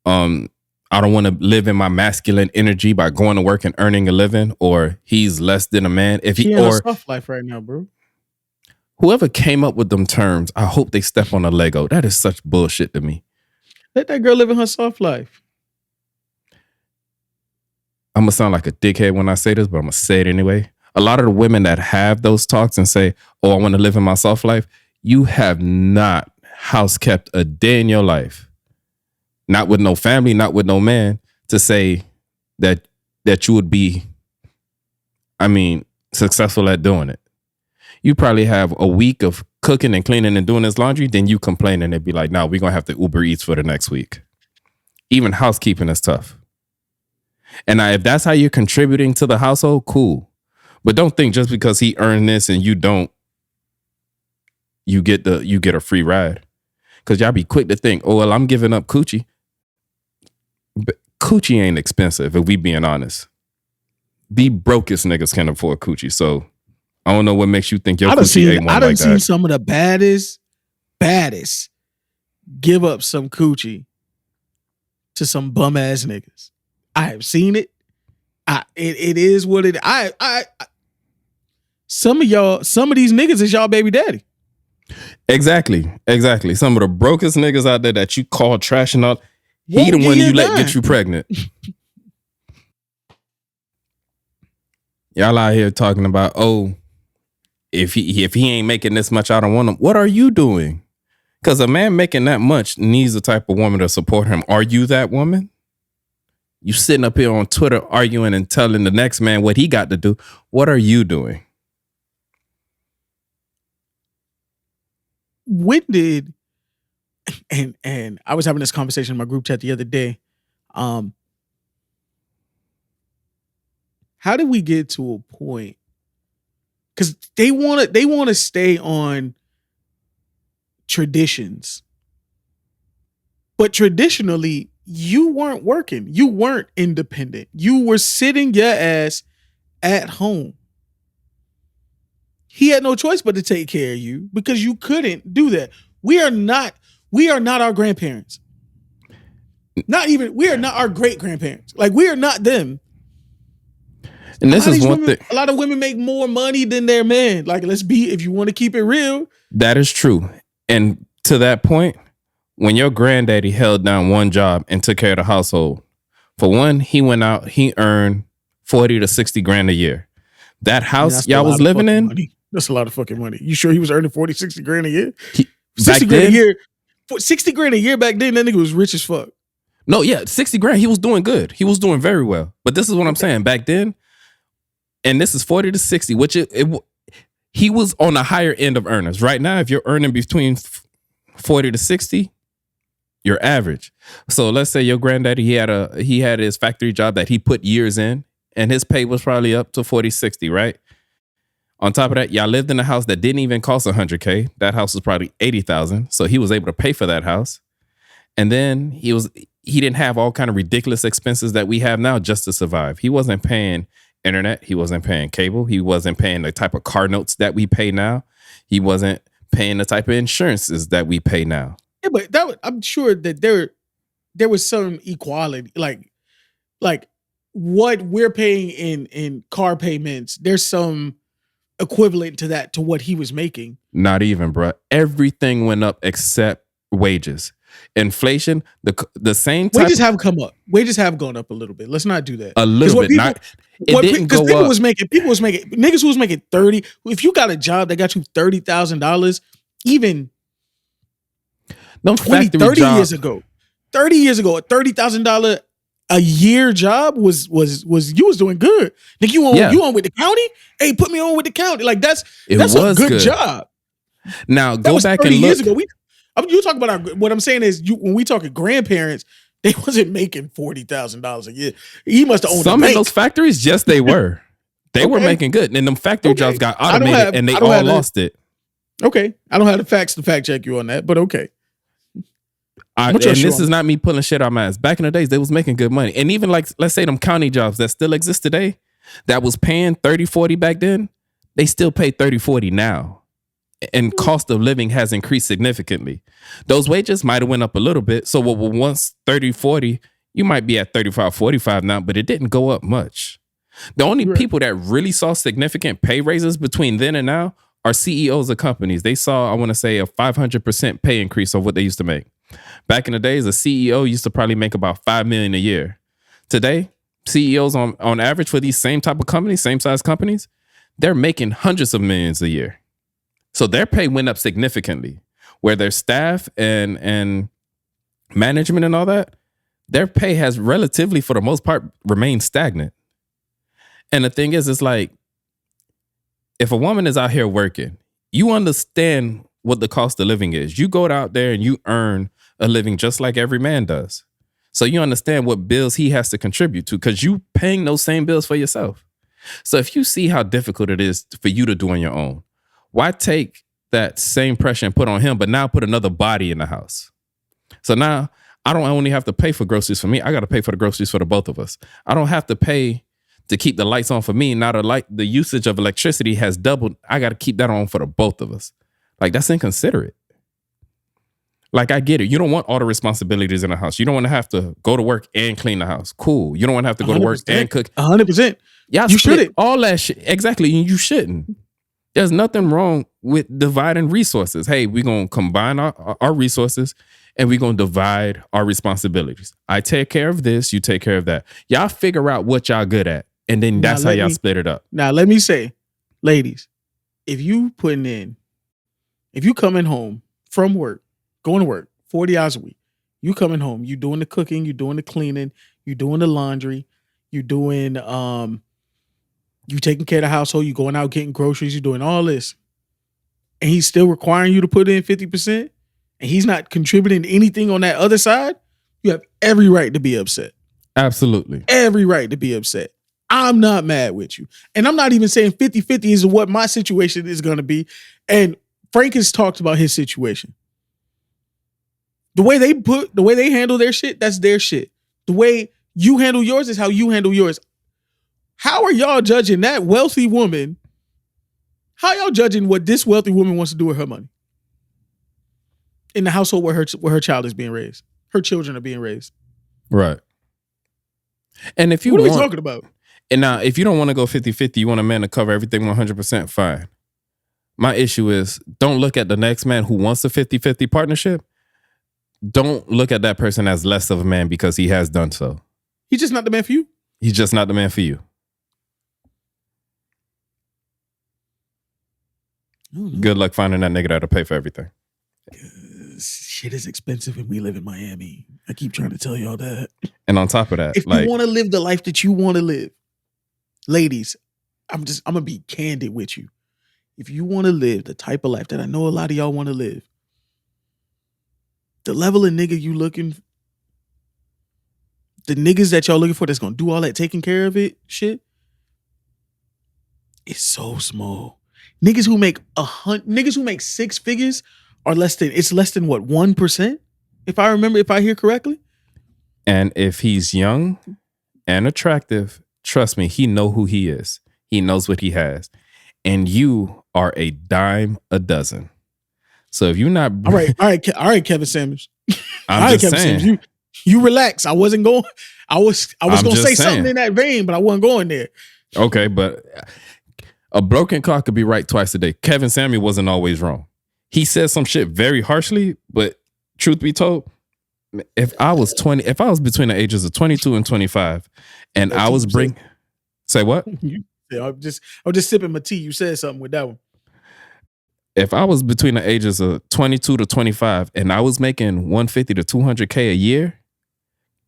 I don't want to live in my masculine energy by going to work and earning a living, or he's less than a man. If he She in a or soft life right now, bro. whoever came up with them terms, I hope they step on a Lego. That is such bullshit to me. Let that girl live in her soft life. I'm gonna sound like a dickhead when I say this, but I'm gonna say it anyway. A lot of the women that have those talks and say, "Oh, I want to live in my soft life," you have not house kept a day in your life, not with no family, not with no man, to say that you would be, successful at doing it. You probably have a week of cooking and cleaning and doing his laundry, then you complain and they'd be like, "No, we're gonna have to Uber Eats for the next week." Even housekeeping is tough. And now, if that's how you're contributing to the household, cool. But don't think just because he earned this and you don't, you get a free ride. Because y'all be quick to think, "Oh, well, I'm giving up coochie." But coochie ain't expensive, if we being honest. The brokest niggas can afford coochie. So I don't know what makes you think your coochie ain't one I like done seen that. some of the baddest give up some coochie to some bum ass niggas. I have seen it. It is what it. Some of these niggas is y'all baby daddy. Exactly. Some of the brokest niggas out there that you call trash and all, he the one you let get you pregnant. Y'all out here talking about, "Oh, if he ain't making this much, I don't want him." What are you doing? Because a man making that much needs the type of woman to support him. Are you that woman? You sitting up here on Twitter arguing and telling the next man what he got to do. What are you doing? When did and I was having this conversation in my group chat the other day. How did we get to a point? Because they want to stay on traditions, but traditionally you weren't working, you weren't independent, you were sitting your ass at home. He had no choice but to take care of you because you couldn't do that. We are not our grandparents. We are not our great grandparents. Like, we are not them. And this is one thing. A lot of women make more money than their men. Like, if you want to keep it real. That is true. And to that point, when your granddaddy held down one job and took care of the household, for one, he went out, he earned 40 to 60 grand a year. That house y'all was living in, money. That's a lot of fucking money. You sure he was earning 40, 60 grand a year? 60 grand a year? 60 grand a year back then, that nigga was rich as fuck. No, yeah, 60 grand. He was doing good. He was doing very well. But this is what I'm saying. Back then, and this is 40 to 60, which he was on the higher end of earners. Right now, if you're earning between 40 to 60, you're average. So let's say your granddaddy, he had his factory job that he put years in, and his pay was probably up to 40, 60, right? On top of that, y'all lived in a house that didn't even cost $100K. That house was probably $80,000. So he was able to pay for that house. And then he didn't have all kind of ridiculous expenses that we have now just to survive. He wasn't paying internet. He wasn't paying cable. He wasn't paying the type of car notes that we pay now. He wasn't paying the type of insurances that we pay now. Yeah, but I'm sure that there was some equality. Like what we're paying in car payments, there's some equivalent to that, to what he was making. Not even, bro. Everything went up except wages. Inflation, the same type. Wages have come up. Wages have gone up a little bit. Let's not do that. A little bit. Because people was making niggas who was making 30. If you got a job that got you $30,000, even 30 years ago, a $30,000 a year job was you was doing good. Nigga, you on with the county? Hey, put me on with the county. Like that's a good job. Now go back and look. Years ago. You talk about what I'm saying is, when we talking grandparents, they wasn't making $40,000 a year. He must have owned some of those factories. Yes, they were. They were making good, and them factory jobs got automated, and they all lost it. Okay, I don't have the facts to fact check you on that, but okay. What and your this show is not me pulling shit out my ass. Back in the days, they was making good money. And even like, let's say them county jobs that still exist today, that was paying 30, 40 back then, they still pay 30, 40 now. And cost of living has increased significantly. Those wages might have went up a little bit. So what was once 30, 40, you might be at 35, 45 now, but it didn't go up much. The only people that really saw significant pay raises between then and now are CEOs of companies. They saw, I want to say, a 500% pay increase of what they used to make. Back in the days, a CEO used to probably make about $5 million a year. Today, CEOs on average for these same type of companies, same size companies, they're making hundreds of millions a year. So their pay went up significantly. Where their staff and management and all that, their pay has relatively, for the most part, remained stagnant. And the thing is, it's like, if a woman is out here working, you understand what the cost of living is. You go out there and you earn a living just like every man does. So you understand what bills he has to contribute to because you paying those same bills for yourself. So if you see how difficult it is for you to do on your own, why take that same pressure and put on him, but now put another body in the house? So now I don't only have to pay for groceries for me. I got to pay for the groceries for the both of us. I don't have to pay to keep the lights on for me. Now the usage of electricity has doubled. I got to keep that on for the both of us. Like, that's inconsiderate. Like, I get it. You don't want all the responsibilities in the house. You don't want to have to go to work and clean the house. Cool. You don't want to have to go to work and cook. 100%. Yeah, you shouldn't. All that shit. Exactly. You shouldn't. There's nothing wrong with dividing resources. Hey, we're going to combine our resources and we're going to divide our responsibilities. I take care of this. You take care of that. Y'all figure out what y'all good at. And then that's how y'all split it up. Now, let me say, ladies, if you coming home from work, going to work 40 hours a week, you coming home, you doing the cooking, you doing the cleaning, you doing the laundry, you doing, you taking care of the household, you going out getting groceries, you doing all this, and he's still requiring you to put in 50%, and he's not contributing anything on that other side, you have every right to be upset. Absolutely. Every right to be upset. I'm not mad with you. And I'm not even saying 50-50 is what my situation is going to be. And Frank has talked about his situation. The way they handle their shit, that's their shit. The way you handle yours is how you handle yours. How are y'all judging that wealthy woman? How y'all judging what this wealthy woman wants to do with her money? In the household where her child is being raised. Her children are being raised. Right. And if you What are we talking about? And now, if you don't want to go 50-50, you want a man to cover everything 100%, fine. My issue is, don't look at the next man who wants a 50-50 partnership. Don't look at that person as less of a man because he has done so. He's just not the man for you? He's just not the man for you. Good luck finding that nigga that'll pay for everything. Shit is expensive and we live in Miami. I keep trying to tell y'all that. And on top of that, if you want to live the life that you want to live, ladies, I'm going to be candid with you. If you want to live the type of life that I know a lot of y'all want to live, the level of nigga you looking, the niggas that y'all looking for that's going to do all that taking care of it shit, it's so small. Niggas who make six figures are less than what, 1%? If I hear correctly. And if he's young and attractive, trust me, he know who he is. He knows what he has. And you are a dime a dozen. So if you're not all right, Kevin Samuels. I'm just saying. Samuels, you relax. I was going to say something in that vein, but I wasn't going there. Okay, but a broken clock could be right twice a day. Kevin Samuel wasn't always wrong. He said some shit very harshly, but truth be told, if I was between the ages of 22 and 25, and I was say what? I'm just sipping my tea. You said something with that one. If I was between the ages of 22 to 25 and I was making 150 to 200K a year,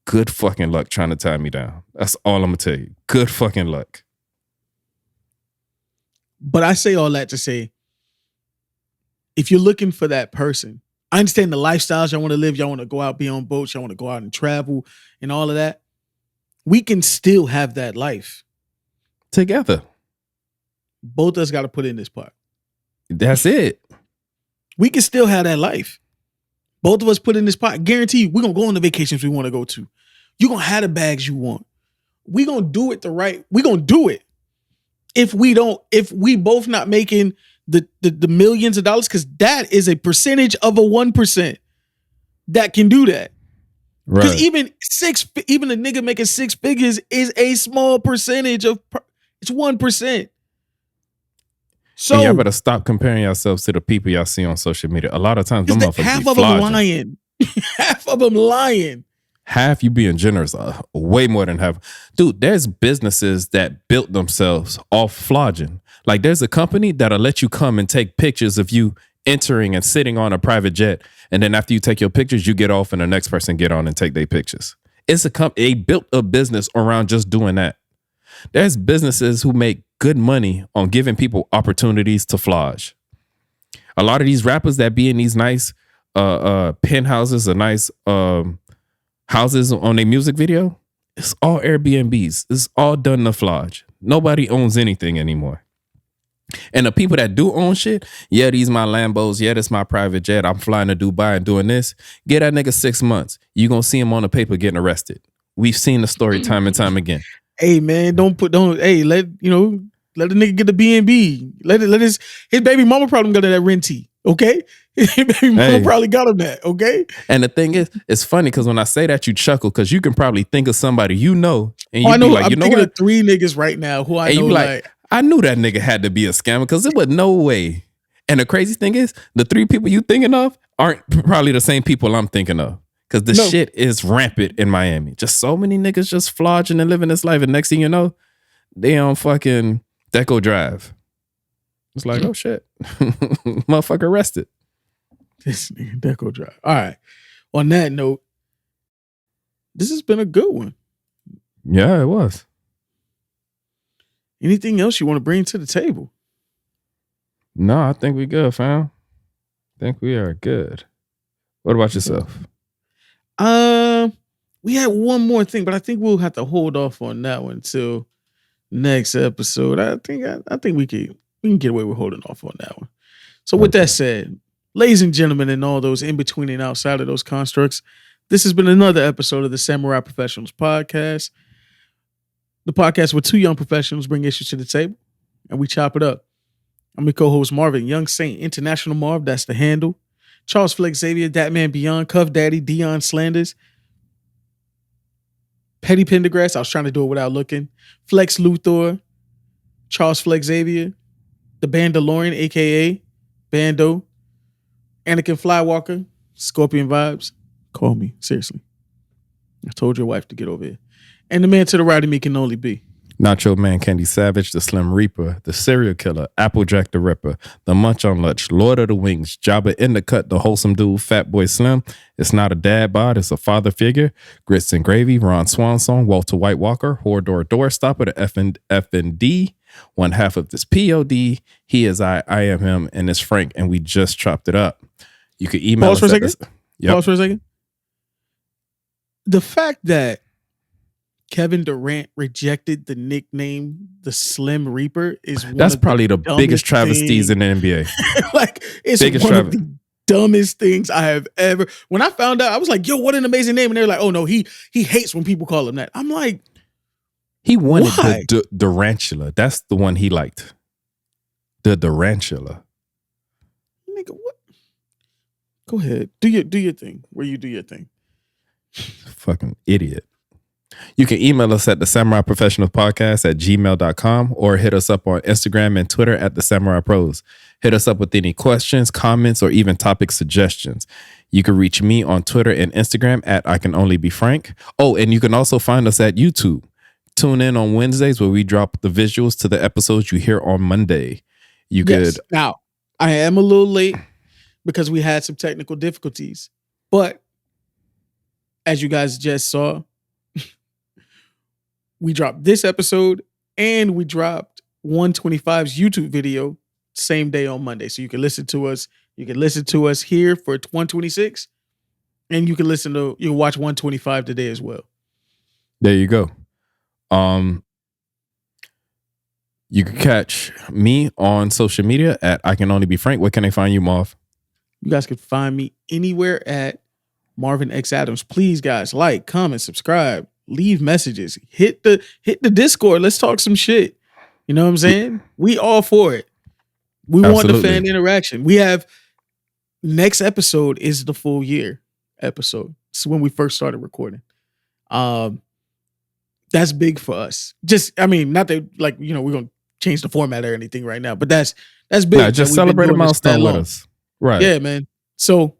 good fucking luck trying to tie me down. That's all I'm gonna tell you. Good fucking luck. But I say all that to say, if you're looking for that person, I understand the lifestyles y'all want to live. Y'all want to go out, be on boats. Y'all want to go out and travel and all of that. We can still have that life together. Both of us got to put in this part. That's it. We can still have that life. Both of us put in this pot. Guarantee you, we're gonna go on the vacations we want to go to. You're gonna have the bags you want. We're gonna do it we're gonna do it. If we both not making the millions of dollars, because that is a percentage of a 1% that can do that. Because Right. even a nigga making 6 figures is a small percentage of it's 1%. So And y'all better stop comparing yourselves to the people y'all see on social media. A lot of times, them motherfuckers half be of them flogging. lying. Half of them lying. Half you being generous, way more than half. Dude, there's businesses that built themselves off flogging. Like there's a company that'll let you come and take pictures of you entering and sitting on a private jet. And then after you take your pictures, you get off and the next person get on and take their pictures. It's a company, they built a business around just doing that. There's businesses who make good money on giving people opportunities to flog. A lot of these rappers that be in these nice penthouses or nice houses on their music video, it's all Airbnbs. It's all done to flog. Nobody owns anything anymore. And the people that do own shit, yeah, these my Lambos. Yeah, this my private jet. I'm flying to Dubai and doing this. Get that nigga 6 months. You gonna see him on the paper getting arrested. We've seen the story time and time again. Hey man, let the nigga get the B&B. Let his baby mama probably got that renty. Okay, his baby mama probably got him that. Okay. And the thing is, it's funny because when I say that, you chuckle because you can probably think of somebody you know, and you I know. be like, I'm you know thinking what? of 3 niggas right now who I And know. you be like, I knew that nigga had to be a scammer because there was no way. And the crazy thing is, the 3 people you thinking of aren't probably the same people I'm thinking of. Because the shit is rampant in Miami. Just so many niggas just flogging and living this life. And next thing you know, they on fucking Deco Drive. It's like, oh shit. Motherfucker arrested. This nigga Deco Drive. All right. On that note, this has been a good one. Yeah, it was. Anything else you want to bring to the table? No, I think we good, fam. I think we are good. What about yourself? We had one more thing, but I think we'll have to hold off on that one till next episode. I think we can get away with holding off on that one. So with that said, ladies and gentlemen, and all those in between and outside of those constructs, this has been another episode of the Samurai Professionals Podcast. The podcast where 2 young professionals bring issues to the table and we chop it up. I'm your co-host Marvin, Young Saint, International Marv, that's the handle. Charles Flex Xavier, Dat Man Beyond, Cuff Daddy, Dion Slanders, Petty Pendergrass, I was trying to do it without looking, Flex Luthor, Charles Flex Xavier, the Bandalorian, aka Bando, Anakin Flywalker, Scorpion Vibes. Call me, seriously. I told your wife to get over here. And the man to the right of me can only be Nacho Man, Candy Savage, the Slim Reaper, the Serial Killer, Applejack the Ripper, the Munch on Lunch, Lord of the Wings, Jabba in the Cut, the Wholesome Dude, Fat Boy Slim. It's not a dad bod, it's a father figure. Grits and Gravy, Ron Swansong, Walter White Walker, Horror Door Stopper, the FND, one half of this POD. He is I am him, and it's Frank, and we just chopped it up. You can email Pause us for a second. Pause for a second. The fact that Kevin Durant rejected the nickname the Slim Reaper is that's probably the biggest travesties in the NBA. Like it's biggest one of the dumbest things I have ever. When I found out, I was like, "Yo, what an amazing name!" And they're like, "Oh no, he hates when people call him that." I'm like, he wanted why? the Durantula. That's the one he liked. The Durantula. Nigga, what? Go ahead, do your thing. Where you do your thing. Fucking idiot. You can email us at the Samurai Professional Podcast at gmail.com or hit us up on Instagram and Twitter at the Samurai Pros. Hit us up with any questions, comments, or even topic suggestions. You can reach me on Twitter and Instagram at I Can Only Be Frank. Oh, and you can also find us at YouTube. Tune in on Wednesdays where we drop the visuals to the episodes you hear on Monday. You could. Now, I am a little late because we had some technical difficulties, but as you guys just saw, we dropped this episode and we dropped 125's YouTube video same day on Monday. So you can listen to us. You can listen to us here for 126 and you can watch 125 today as well. There you go. You can catch me on social media at I Can Only Be Frank. Where can they find you, Marv? You guys can find me anywhere at Marvin X Adams. Please, guys, like, comment, subscribe, leave messages, hit the Discord. Let's talk some shit. You know what I'm saying? We all for it. We want the fan interaction. We have next episode is the full year episode. It's when we first started recording. That's big for us. Just, I mean, not that like, you know, we're gonna change the format or anything right now, but that's big. Nah, just celebrate a milestone with us. Right. Yeah, man. So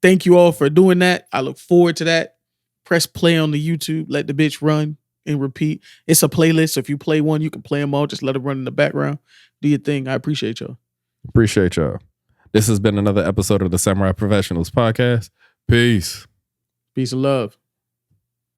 thank you all for doing that. I look forward to that. Press play on the YouTube. Let the bitch run and repeat. It's a playlist. So if you play one, you can play them all. Just let it run in the background. Do your thing. I appreciate y'all. Appreciate y'all. This has been another episode of the Samurai Professionals Podcast. Peace. Peace and love.